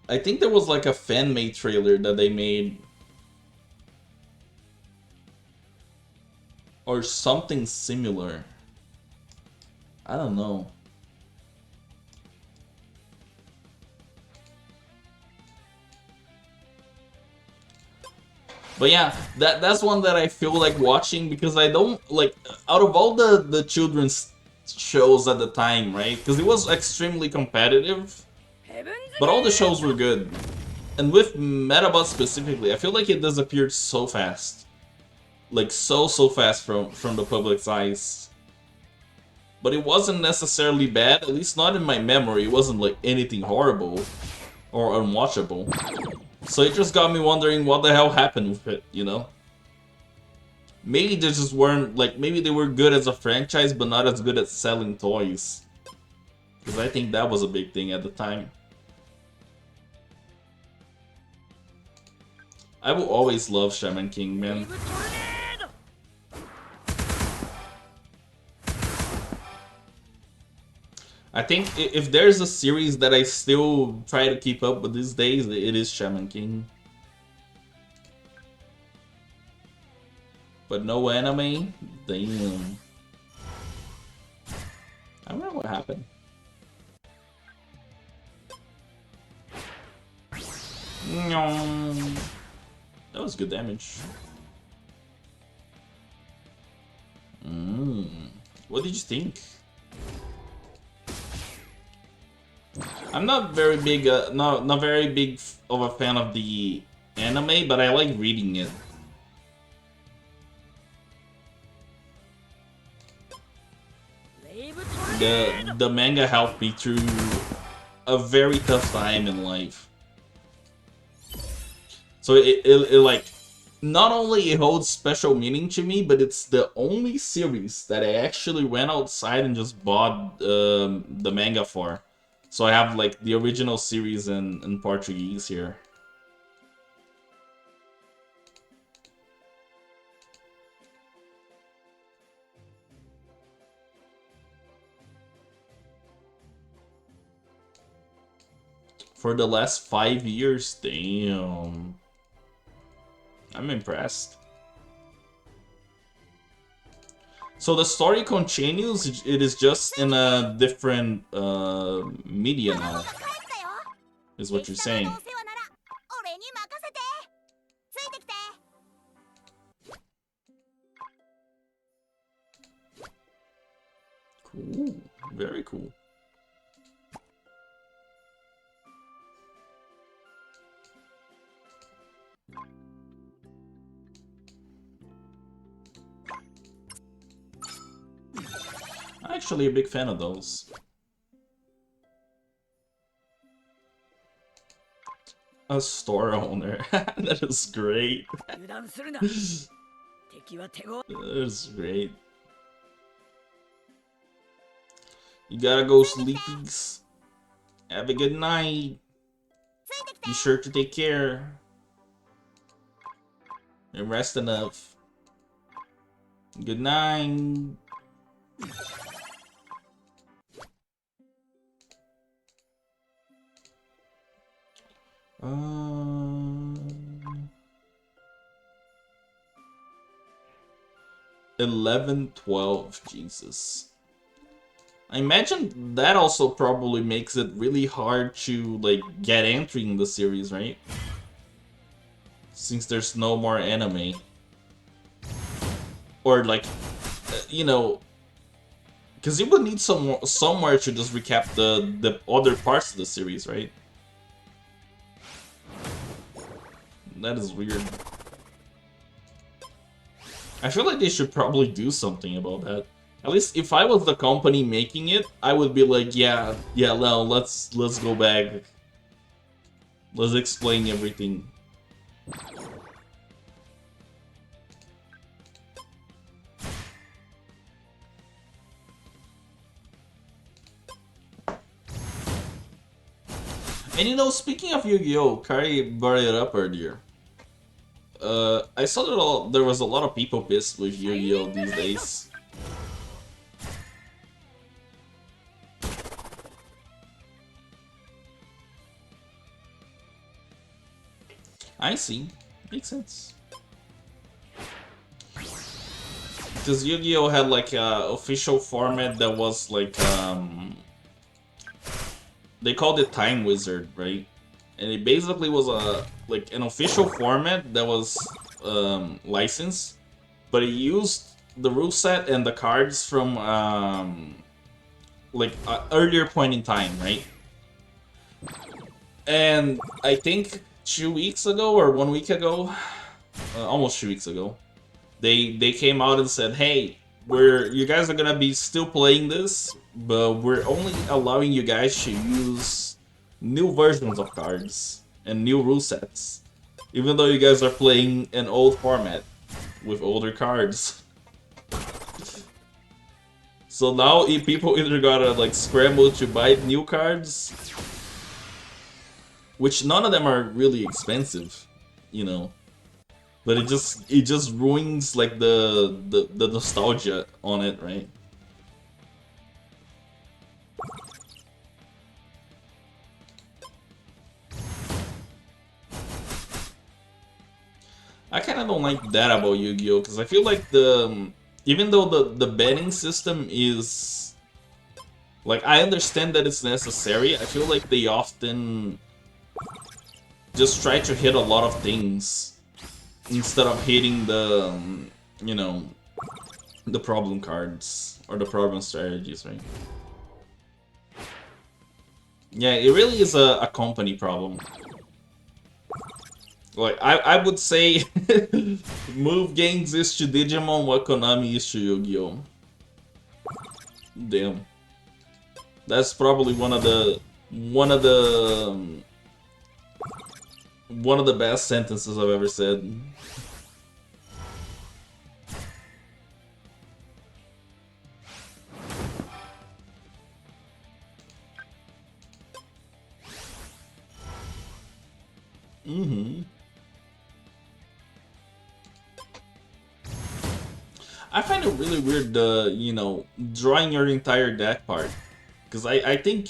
I think there was like a fan-made trailer that they made. Or something similar. I don't know. But yeah, that's one that I feel like watching because I don't like out of all the children's shows at the time, right? Because it was extremely competitive, but all the shows were good. And with Metabot specifically, I feel like it disappeared so fast, like so fast from the public's eyes. But it wasn't necessarily bad, at least not in my memory. It wasn't like anything horrible or unwatchable. So it just got me wondering what the hell happened with it, you know? Maybe they just weren't, like, maybe they were good as a franchise, but not as good at selling toys. Because I think that was a big thing at the time. I will always love Shaman King, man. I think if there's a series that I still try to keep up with these days, it is Shaman King. But no anime? Damn. I don't know what happened. That was good damage. What did you think? I'm not very big, not very big of a fan of the anime, but I like reading it. The manga helped me through a very tough time in life. So it like, not only it holds special meaning to me, but it's the only series that I actually went outside and just bought the manga for. So I have like the original series in Portuguese here. For the last 5 years, damn. I'm impressed. So the story continues, it is just in a different media now, is what you're saying. Cool, very cool. I'm actually a big fan of those. A store owner. That is great. That is great. You gotta go, sleepies. Have a good night. Be sure to take care. And rest enough. Good night. 11, 12, Jesus. I imagine that also probably makes it really hard to, like, get entry in the series, right? Since there's no more anime. Or, like, you know... Because you would need somewhere to just recap the other parts of the series, right? That is weird. I feel like they should probably do something about that. At least if I was the company making it, I would be like, yeah, no, let's go back. Let's explain everything. And you know, speaking of Yu-Gi-Oh, Kari brought it up earlier. I saw that there was a lot of people pissed with Yu-Gi-Oh these days. I see. Makes sense. Because Yu-Gi-Oh had like a official format that was like they called it Time Wizard, right? And it basically was a like an official format that was licensed, but it used the rule set and the cards from like an earlier point in time, right? And I think 2 weeks ago or 1 week ago, almost 2 weeks ago, they came out and said, "Hey, you guys are gonna be still playing this, but we're only allowing you guys to use new versions of cards and new rule sets, even though you guys are playing an old format with older cards." So now people either gotta like scramble to buy new cards, which none of them are really expensive, you know. But it just ruins like the nostalgia on it, right? I kind of don't like that about Yu-Gi-Oh because I feel like even though the betting system is like I understand that it's necessary, I feel like they often just try to hit a lot of things instead of hitting you know, the problem cards or the problem strategies, right? Yeah, it really is a company problem. Like, I would say Move Games is to Digimon what Konami is to Yu-Gi-Oh! Damn. That's probably one of the one of the best sentences I've ever said. Mm-hmm. I find it really weird, you know, drawing your entire deck part. Because I think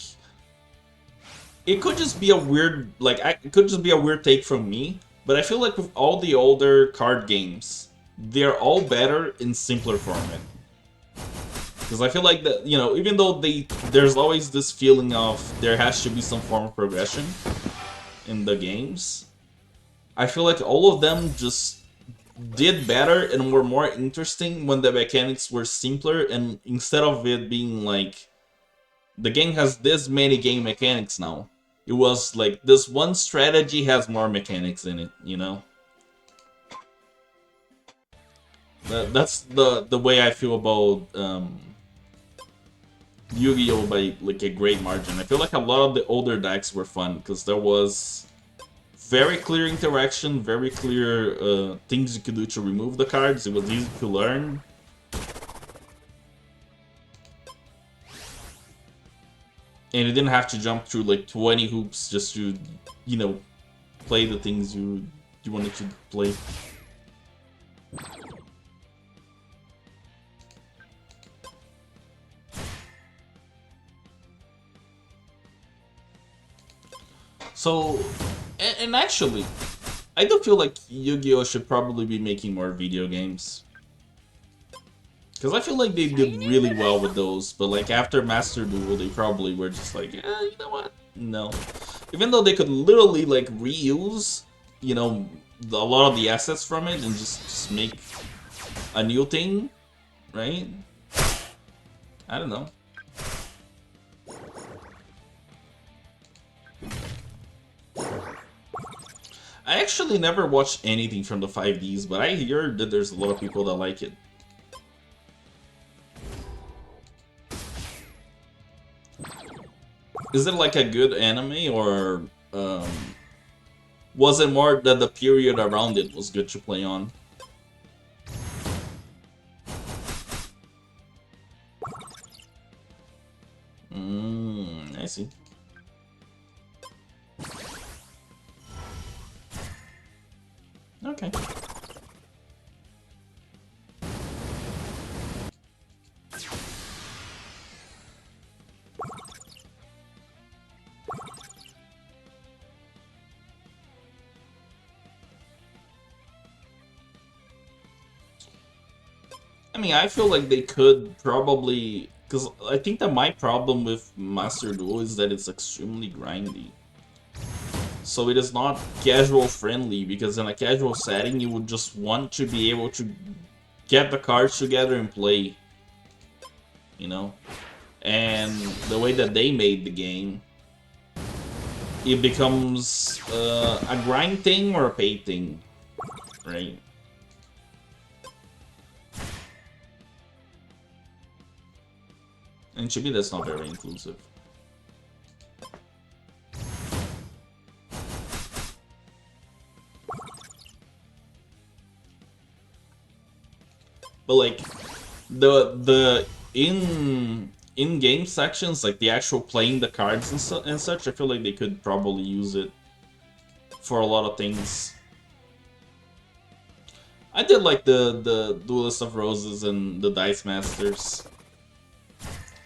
it could just be a weird, like, it could just be a weird take from me, but I feel like with all the older card games, they're all better in simpler format. Because I feel like that, you know, even though there's always this feeling of there has to be some form of progression in the games, I feel like all of them just did better and were more interesting when the mechanics were simpler, and instead of it being like the game has this many game mechanics now, it was like this one strategy has more mechanics in it, you know. That's the way I feel about Yu-Gi-Oh! By like a great margin. I feel like a lot of the older decks were fun because there was very clear interaction, very clear things you could do to remove the cards. It was easy to learn. And you didn't have to jump through like 20 hoops just to, you know, play the things you wanted to play. So, and actually, I do feel like Yu-Gi-Oh! Should probably be making more video games. Because I feel like they did really well with those, but like after Master Duel, they probably were just like, you know what? No. Even though they could literally like reuse, you know, a lot of the assets from it and just make a new thing, right? I don't know. I actually never watched anything from the 5Ds, but I hear that there's a lot of people that like it. Is it like a good anime, or was it more that the period around it was good to play on? I see. Okay. I mean, I feel like they could probably... Because I think that my problem with Master Duel is that it's extremely grindy. So it is not casual friendly, because in a casual setting you would just want to be able to get the cards together and play. You know? And the way that they made the game, it becomes a grind thing or a pay thing, right? And to me, that's not very inclusive. But like the in-game sections, like the actual playing the cards and such, I feel like they could probably use it for a lot of things. I did like the Duelist of Roses and the Dice Masters.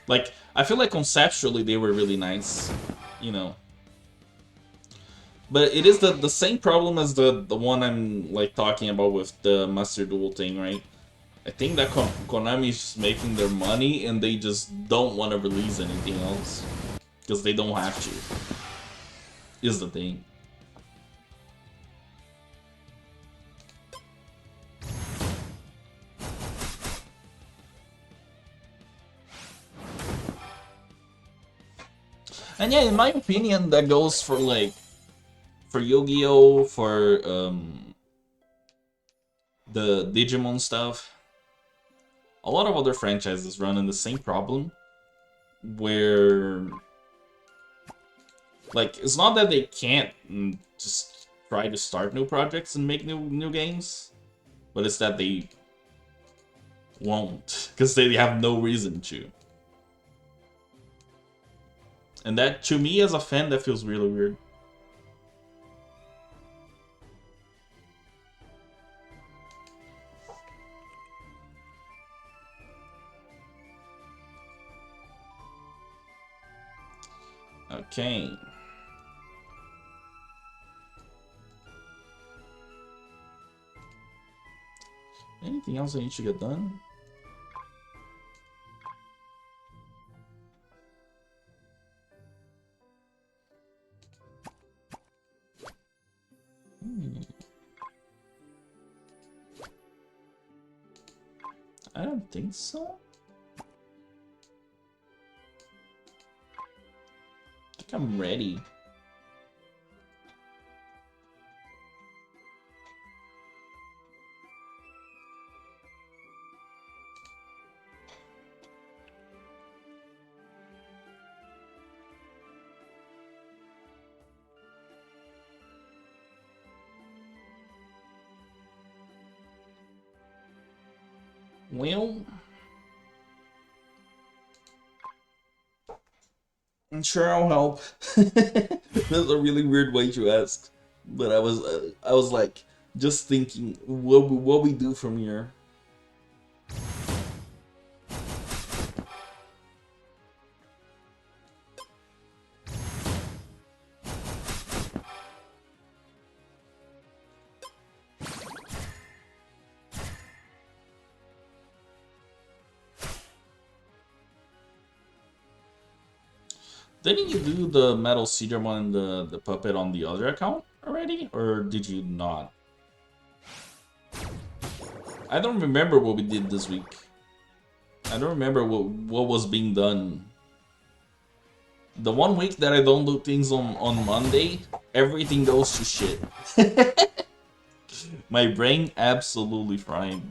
Like, I feel like conceptually they were really nice, you know. But it is the same problem as the one I'm like talking about with the Master Duel thing, right? I think that Konami is just making their money and they just don't want to release anything else. Because they don't have to. Is the thing. And yeah, in my opinion, that goes for like... For Yu-Gi-Oh! For the Digimon stuff. A lot of other franchises run in the same problem. Where... Like, it's not that they can't just try to start new projects and make new games, but it's that they won't, because they have no reason to. And that, to me as a fan, that feels really weird. Okay. Anything else I need to get done? I don't think so. I think I'm ready. Well, I'm sure I'll help. That's a really weird way to ask, but I was like just thinking what we do from here. Didn't you do the Metal Cedarmon and the puppet on the other account already, or did you not? I don't remember what we did this week. I don't remember what was being done. The one week that I don't do things on Monday, everything goes to shit. My brain absolutely fried.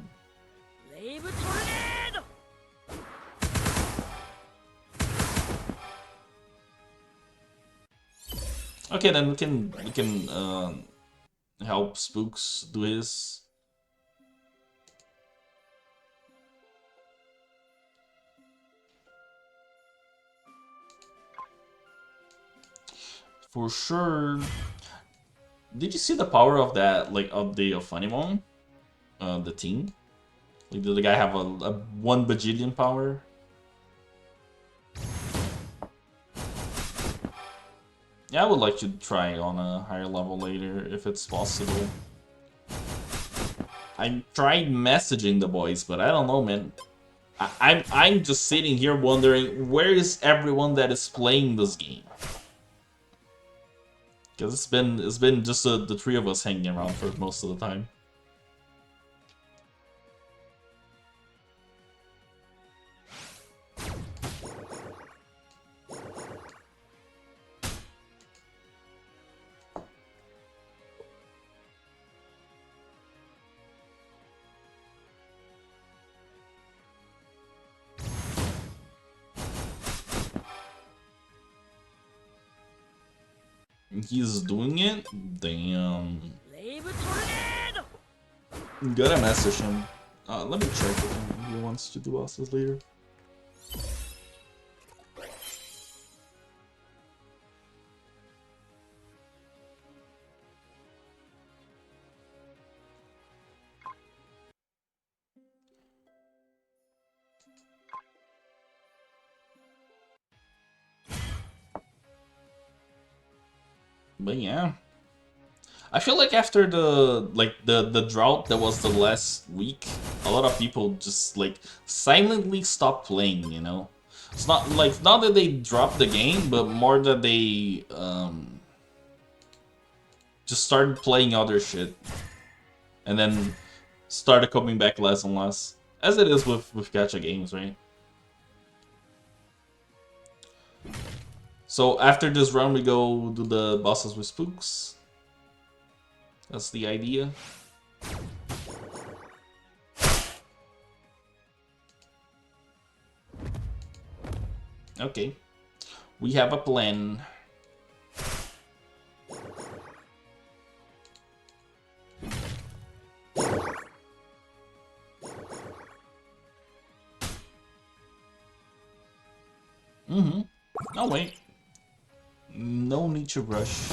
Okay, then we can help Spooks do his. For sure. Did you see the power of that, like, update of Funimon? The team? Like, did the guy have a 1 bajillion power? Yeah, I would like to try on a higher level later, if it's possible. I tried messaging the boys, but I don't know, man. I'm just sitting here wondering, where is everyone that is playing this game? Because it's been just the three of us hanging around for most of the time. He's doing it? Damn. Gotta message him. Let me check with him if he wants to do bosses later. But yeah. I feel like after the drought that was the last week, a lot of people just like silently stopped playing, you know? It's not like not that they dropped the game, but more that they just started playing other shit. And then started coming back less and less. As it is with gacha games, right? So after this round we go do the bosses with spooks. That's the idea. Okay. We have a plan. Mm-hmm. Oh wait. No need to rush.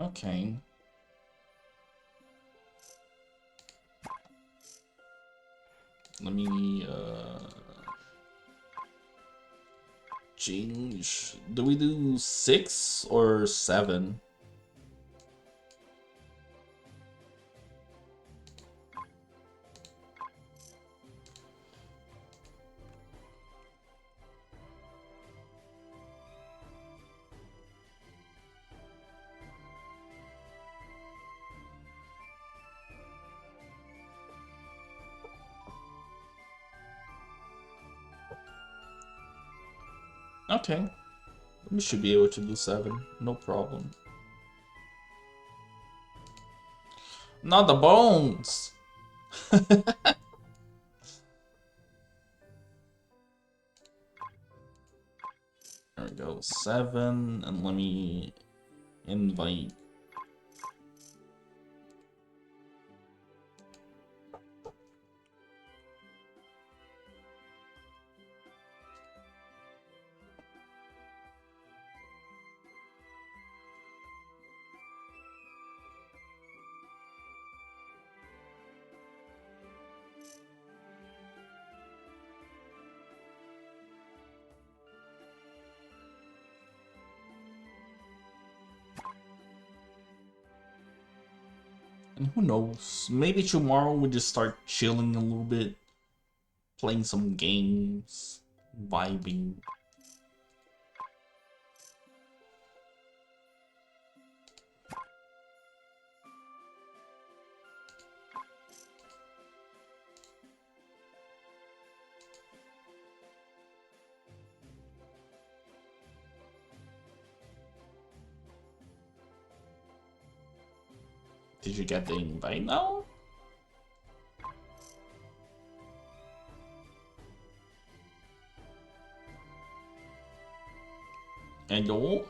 Okay. Let me change. Do we do 6 or 7? Okay. We should be able to do 7. No problem. Not the bones! There we go. 7. And let me invite. And who knows? Maybe tomorrow we just start chilling a little bit. Playing some games. Vibing. Did you get the invite now? Hello?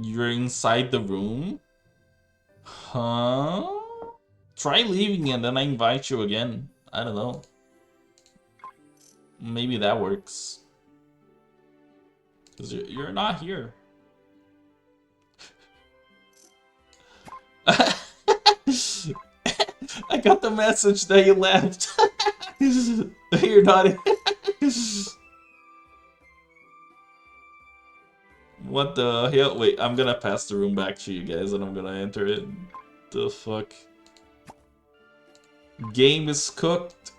You're inside the room? Huh? Try leaving and then I invite you again. I don't know. Maybe that works. Because you're not here. I got the message that you left. You're not here. What the hell? Wait, I'm gonna pass the room back to you guys and I'm gonna enter it. The fuck? Game is cooked.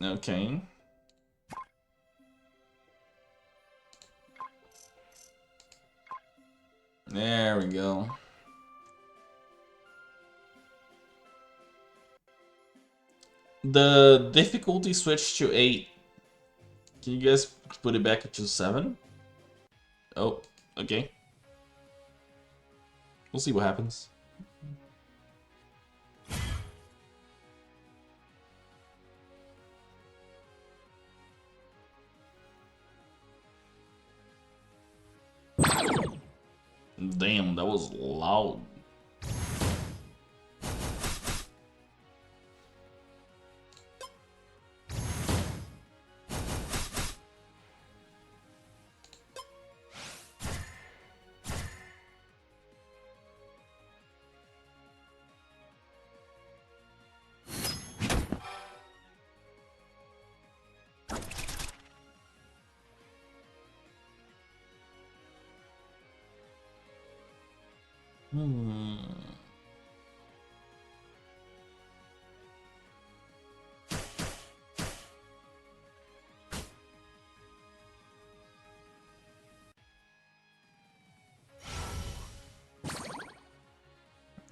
Okay. There we go. The difficulty switched to 8. Can you guys put it back to 7? Oh, okay. We'll see what happens. Damn, that was loud.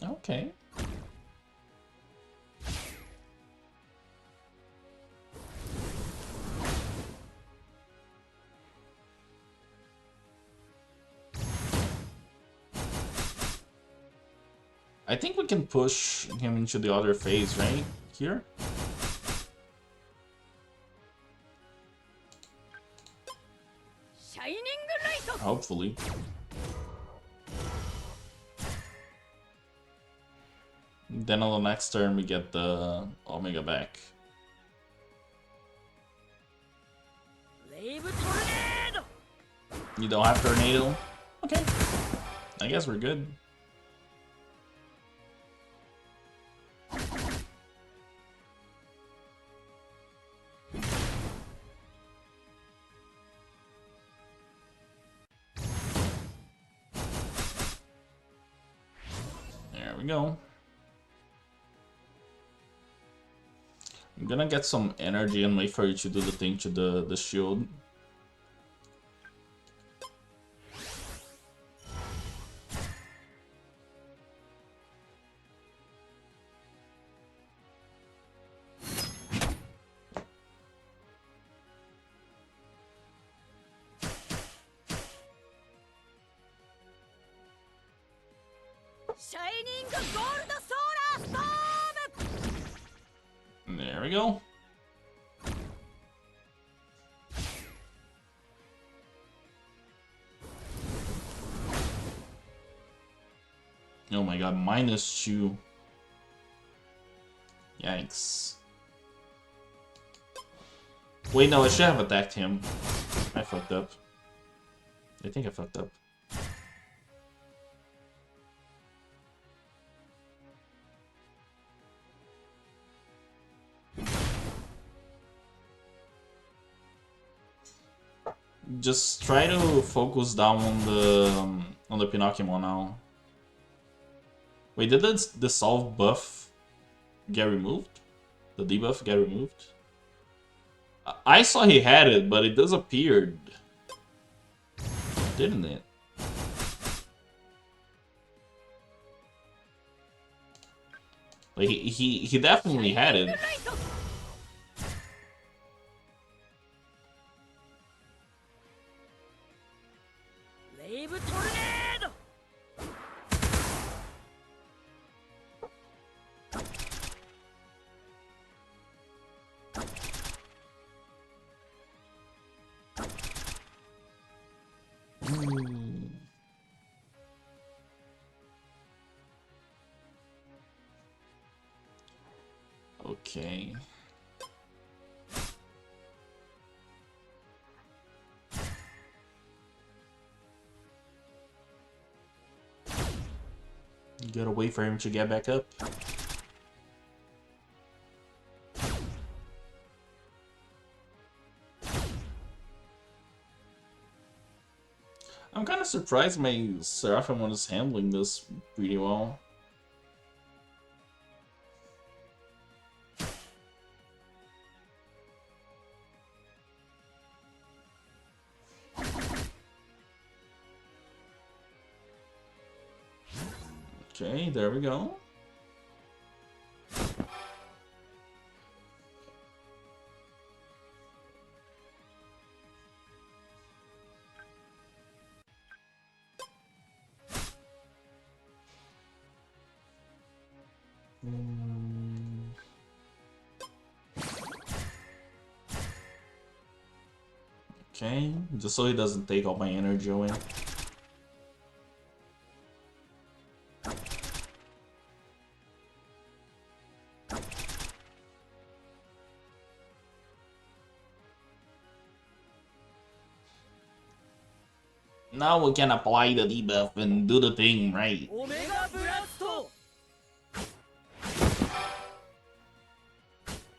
Okay. I think we can push him into the other phase, right? Here? Hopefully. Then on the next turn we get the Omega back. You don't have Tornado? Okay. I guess we're good. There we go. I'm gonna get some energy and wait for you to do the thing to the shield. There we go. Oh my god, -2. Yikes. Wait, no, I should have attacked him. I fucked up. I think I fucked up. Just try to focus down on the Pinocchio now. Wait, did the solve buff get removed? The debuff got removed? I saw he had it, but it disappeared. Didn't it? Like, he definitely had it. Okay. You gotta wait for him to get back up. I'm kind of surprised my Seraphim is handling this pretty well. Okay, there we go. Okay, just so he doesn't take all my energy away. Now we can apply the debuff and do the thing right.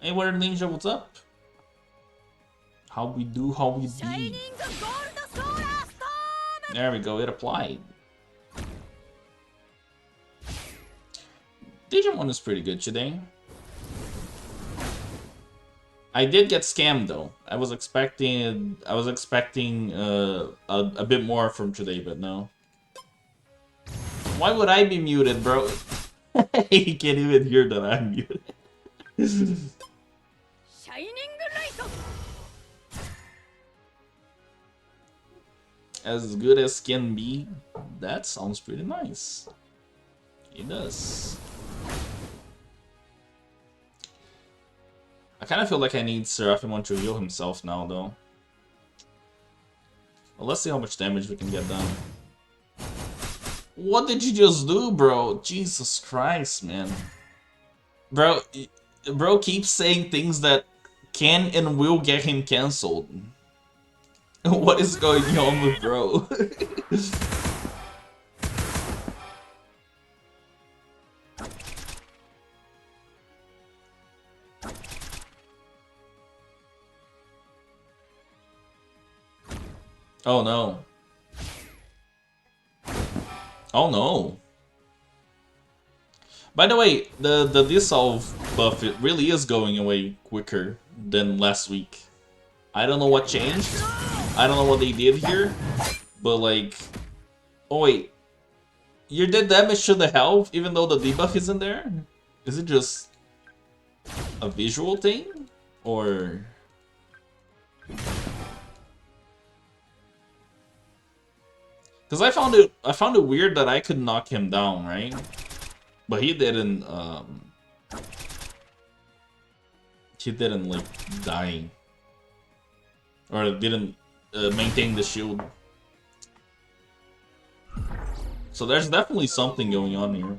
Hey, Word Ninja, what's up? How we do, how we be. There we go, it applied. Digimon is pretty good today. I did get scammed though. I was expecting a bit more from today, but no. Why would I be muted, bro? You can't even hear that I'm muted. As good as can be. That sounds pretty nice. It does. I kind of feel like I need Seraphimon to heal himself now, though. Well, let's see how much damage we can get done. What did you just do, bro? Jesus Christ, man. Bro keeps saying things that can and will get him cancelled. What is going on with bro? Oh no. Oh no. By the way, the dissolve buff, it really is going away quicker than last week. I don't know what changed. I don't know what they did here. But like... Oh wait. You did damage to the health even though the debuff isn't there? Is it just a visual thing? Or... Because I found it weird that I could knock him down, right? But he didn't like die. Or didn't maintain the shield. So there's definitely something going on here.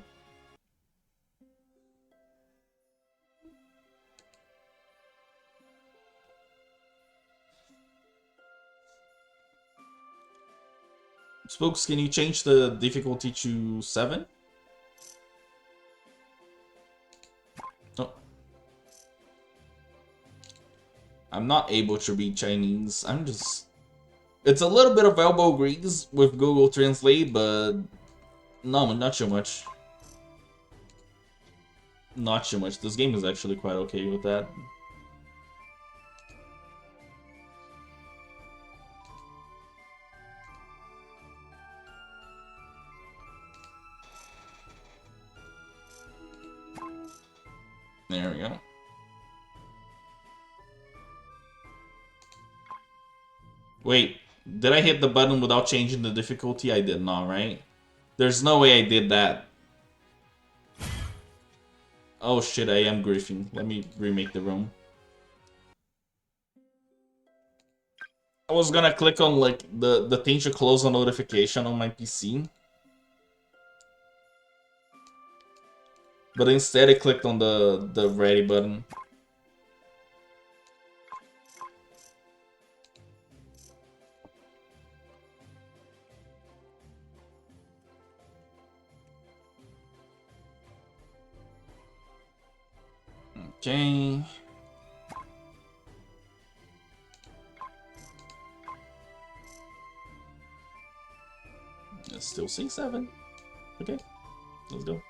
Spokes, can you change the difficulty to 7? Oh. I'm not able to read Chinese. I'm just... It's a little bit of elbow grease with Google Translate, but... No, not too much. Not too much. This game is actually quite okay with that. There we go. Wait, did I hit the button without changing the difficulty? I did not, right? There's no way I did that. Oh shit, I am griefing. Let me remake the room. I was gonna click on like the thing to close a notification on my PC. But instead I clicked on the ready button. Okay. It's still saying 7. Okay, let's go.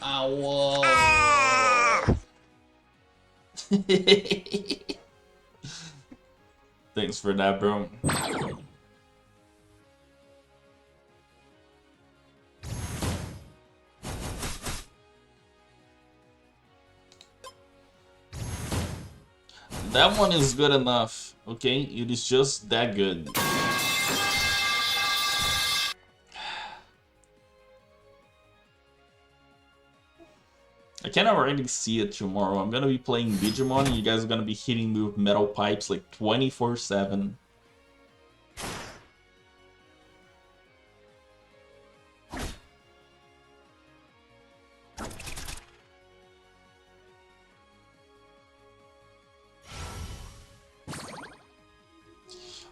Ow. Thanks for that, bro. That one is good enough, okay? It is just that good. I can already see it tomorrow. I'm gonna be playing Digimon and you guys are gonna be hitting me with metal pipes like 24/7.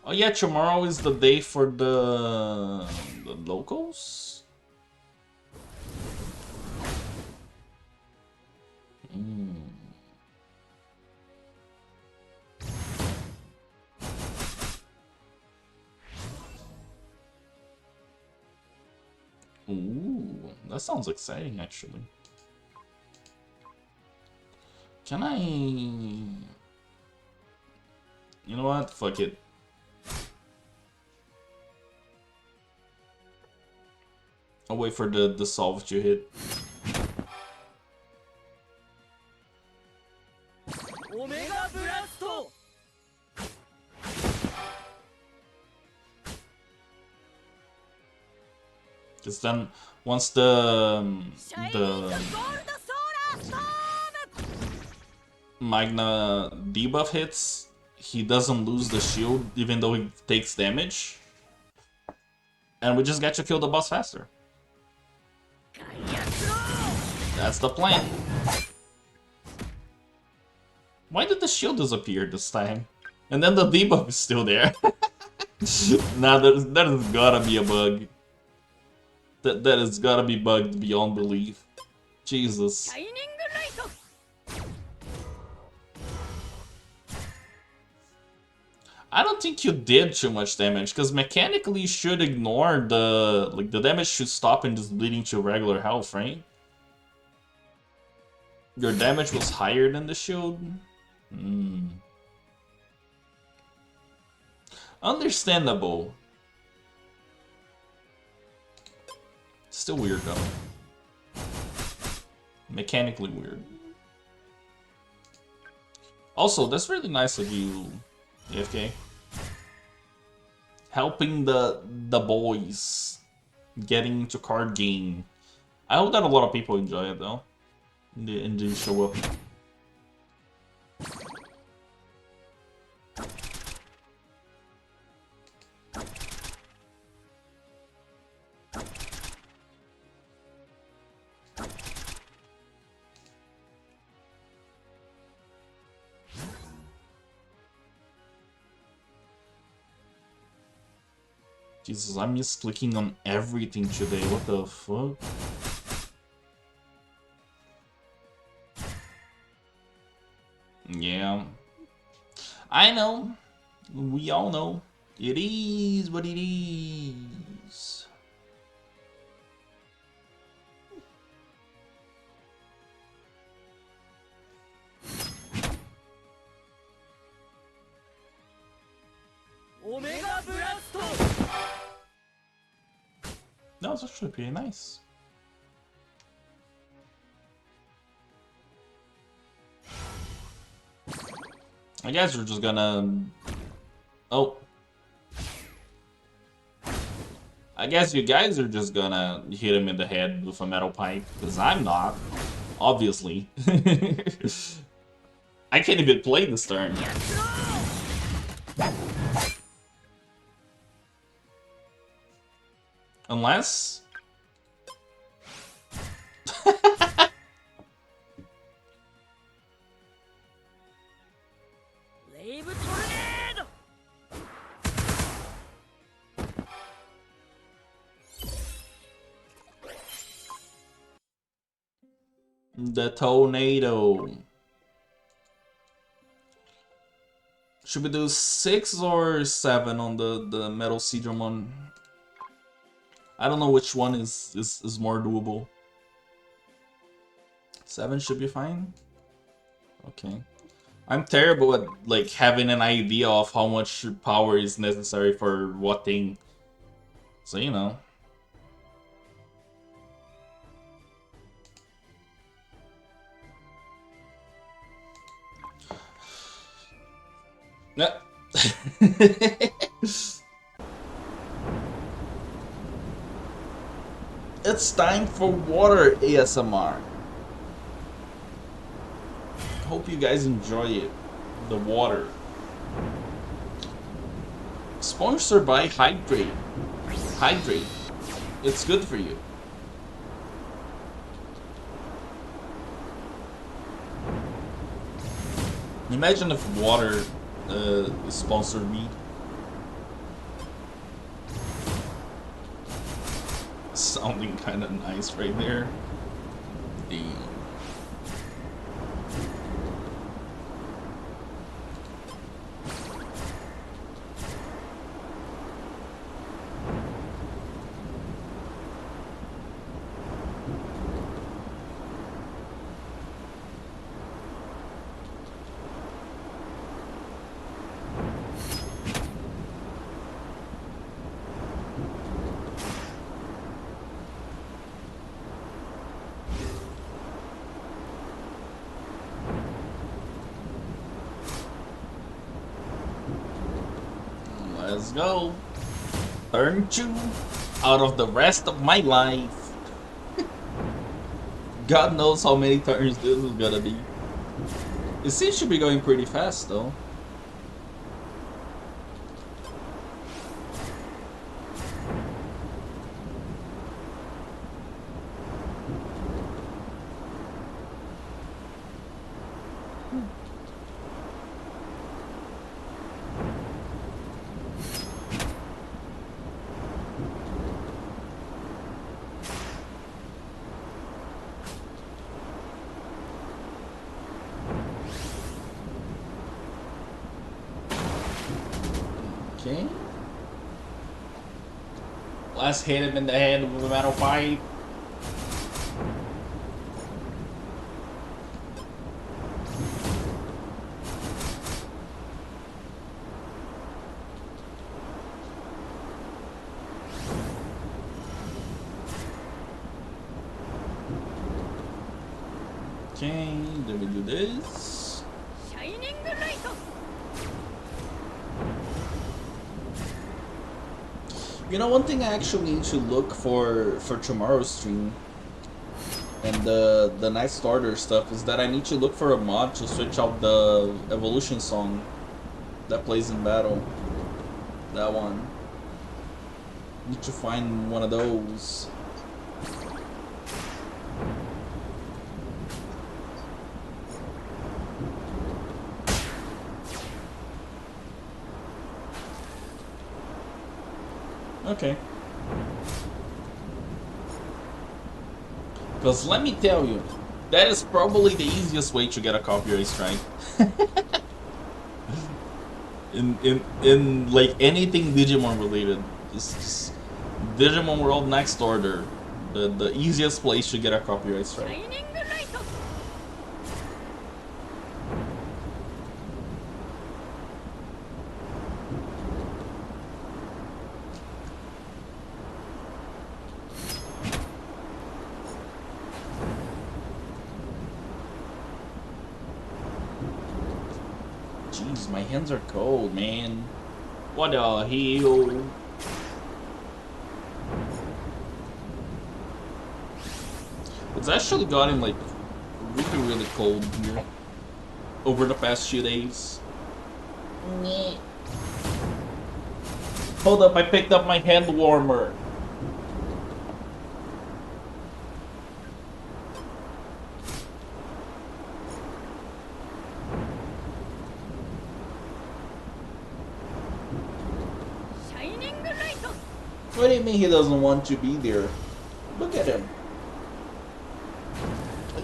Oh yeah, tomorrow is the day for the locals? Ooh, that sounds exciting actually. Can I... You know what? Fuck it. I'll wait for the solve to hit. Because then, once the Magna debuff hits, he doesn't lose the shield even though he takes damage. And we just get to kill the boss faster. That's the plan. Why did the shield disappear this time? And then the debuff is still there. Nah, that has gotta be a bug. That has gotta be bugged beyond belief. Jesus. I don't think you did too much damage, because mechanically you should ignore the damage should stop and just bleeding to regular health, right? Your damage was higher than the shield? Understandable. Still weird though. Mechanically weird. Also, that's really nice of you, AFK. Helping the boys getting into card game. I hope that a lot of people enjoy it though. And do show up. Jesus, I'm just clicking on everything today. What the fuck? Yeah. I know. We all know. It is what it is. That was actually pretty nice. I guess we're just gonna... Oh. I guess you guys are just gonna hit him in the head with a metal pipe, because I'm not. Obviously. I can't even play this turn. Unless... The tornado. Should we do 6 or 7 on the Metal Seedrum one? I don't know which one is more doable. 7 should be fine. Okay. I'm terrible at like having an idea of how much power is necessary for what thing. So you know. Yeah. It's time for water ASMR. Hope you guys enjoy it. The water. Sponsored by Hydrate. Hydrate. It's good for you. Imagine if water sponsored me. Sounding kind of nice right there. Damn. Let's go. Turn 2 out of the rest of my life. God knows how many turns this is gonna be. It seems to be going pretty fast though. Okay. Let's hit him in the head with a metal pipe. Okay, then we do this. You know, one thing I actually need to look for tomorrow's stream and the night starter stuff is that I need to look for a mod to switch out the evolution song that plays in battle. That one. Need to find one of those. Okay. Because let me tell you, that is probably the easiest way to get a copyright strike. in like anything Digimon related. Just Digimon World Next Order, the easiest place to get a copyright strike. Jeez, my hands are cold, man. What the hell? It's actually gotten like really cold here over the past few days. Hold up, I picked up my hand warmer. What do you mean he doesn't want to be there? Look at him.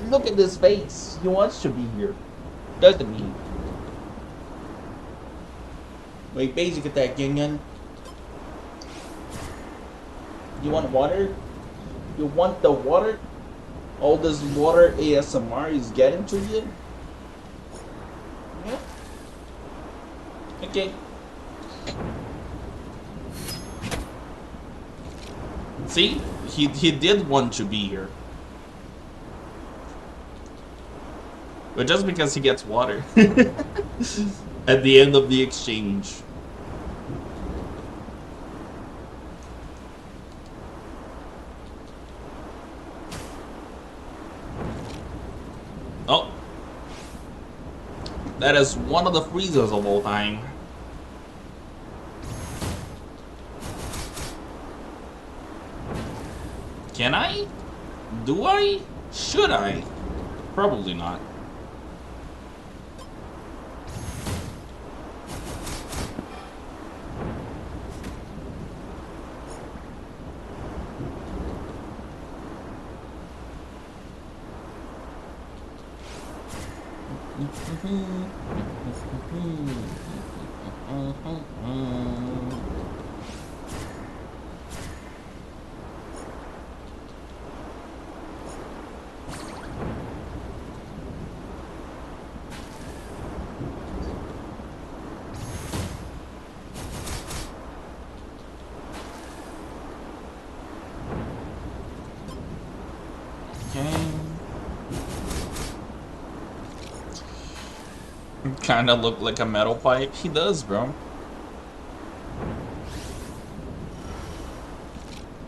Look at this face. He wants to be here. Doesn't he? Wait, basic attack, Union. You want water? You want the water? All this water ASMR is getting to you? Yeah. Okay. See? He did want to be here. But just because he gets water at the end of the exchange. Oh. That is one of the freezers of all time. Can I? Do I? Should I? Probably not. Kinda look like a metal pipe. He does, bro.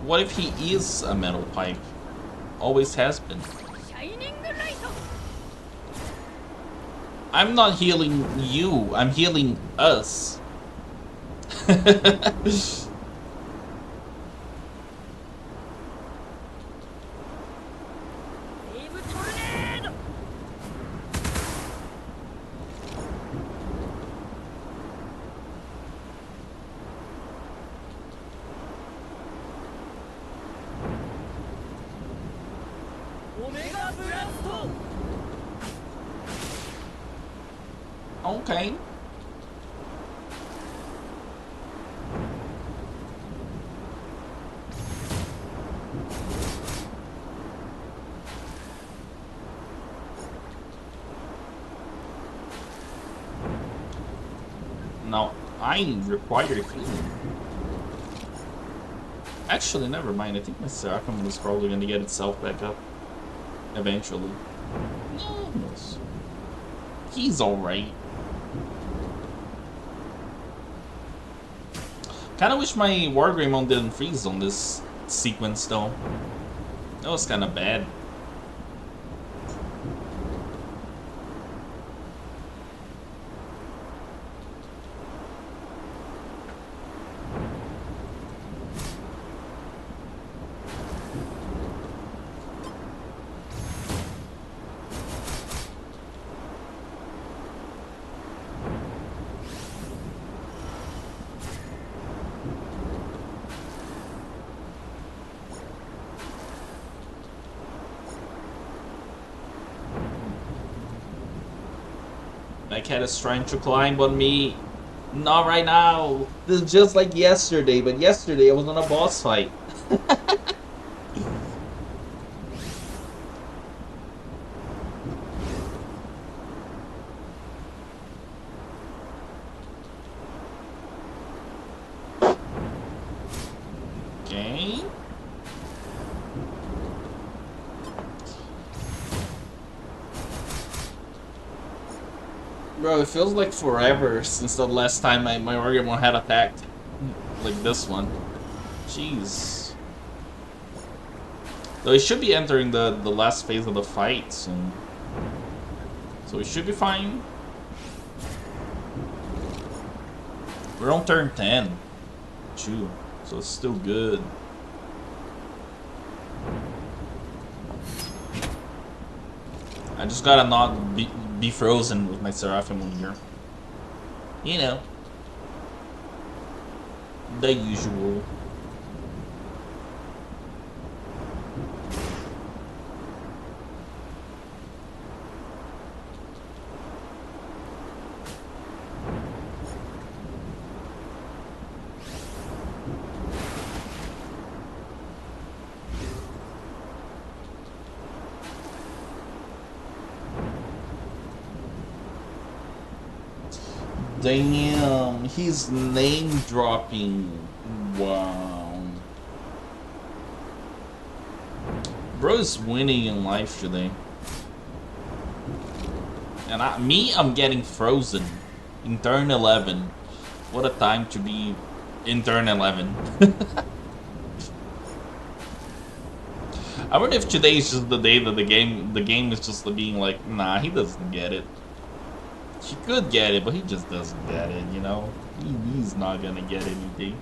What if he is a metal pipe? Always has been. I'm not healing you. I'm healing us. Okay. Now, I require healing. Actually, never mind. I think my Sakam is probably going to get itself back up. Eventually. Yes. He's alright. Kinda wish my Wargreymon didn't freeze on this sequence though. That was kinda bad. My cat is trying to climb on me. Not right now. This is just like yesterday, but yesterday I was on a boss fight. Okay. Bro, it feels like forever since the last time my Orgamon had attacked like this one. Jeez. Though he should be entering the last phase of the fight soon. So we should be fine. We're on turn 10. True. So it's still good. I just gotta not be frozen with my Seraphimon here. You know. The usual. Damn, he's name dropping. Wow. Bro's winning in life today. And I'm getting frozen in turn 11. What a time to be in turn 11. I wonder if today is just the day that the game is just being like, nah, he doesn't get it. He could get it, but he just doesn't get it, you know? He's not gonna get anything.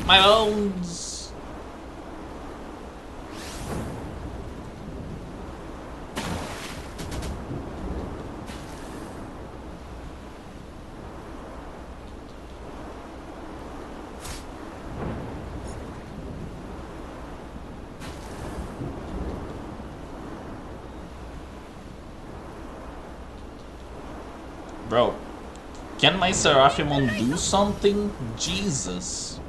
My bones! Bro, can my Seraphimon do something? Jesus.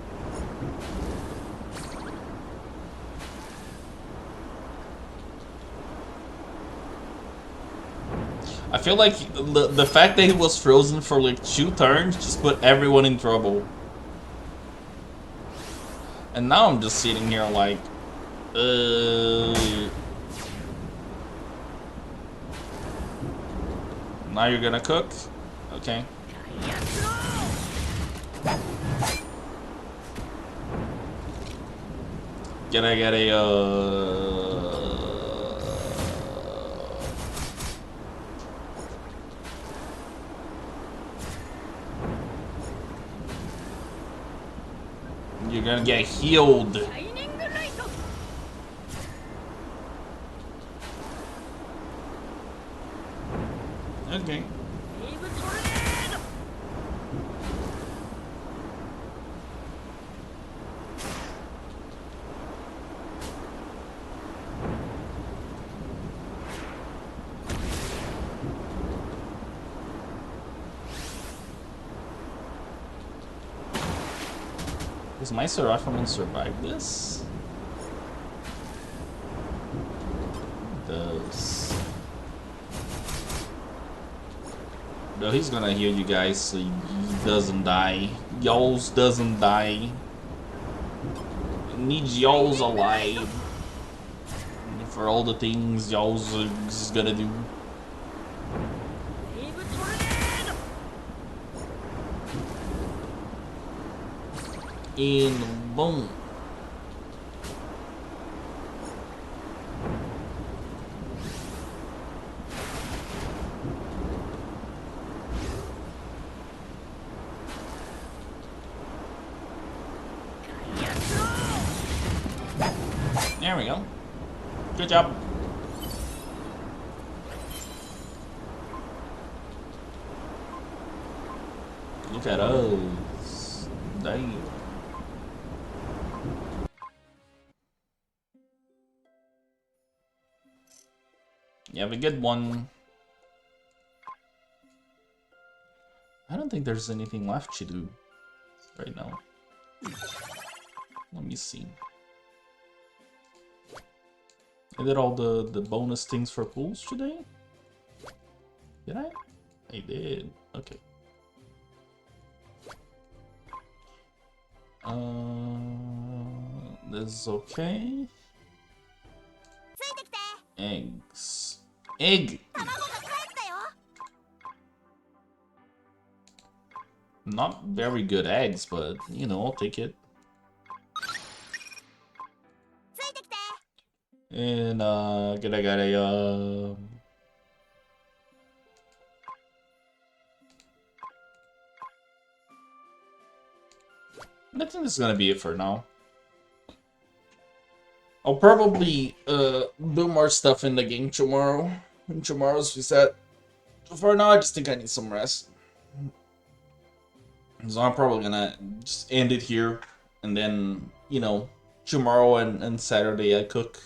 I feel like the fact that he was frozen for like 2 turns just put everyone in trouble. And now I'm just sitting here like, now you're gonna cook? Okay. Can I get a, You're gonna get healed. Okay. Does my Seraphimon survive this? It does. No, he's gonna heal you guys so he doesn't die. Y'all's doesn't die. Needs y'all's alive. For all the things y'all's is gonna do. And boom. There we go. Good job. Look at us. Damn. You have a good one. don't think there's anything left to do right now. Let me see. I did all the bonus things for pools today? Did I? I did. Okay. This is okay. Eggs. Egg! Not very good eggs, but, you know, I'll take it. And, got a, I think this is gonna be it for now. I'll probably, do more stuff in the game tomorrow. In tomorrow's reset. For now, I just think I need some rest. So I'm probably gonna just end it here. And then, you know, tomorrow and Saturday I cook.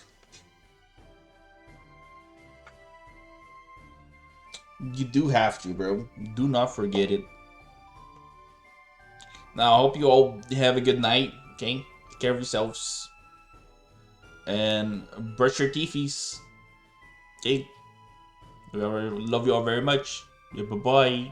You do have to, bro. Do not forget it. Now, I hope you all have a good night, okay? Take care of yourselves. And brush your teethies. Okay? Love you all very much. Yeah, bye-bye.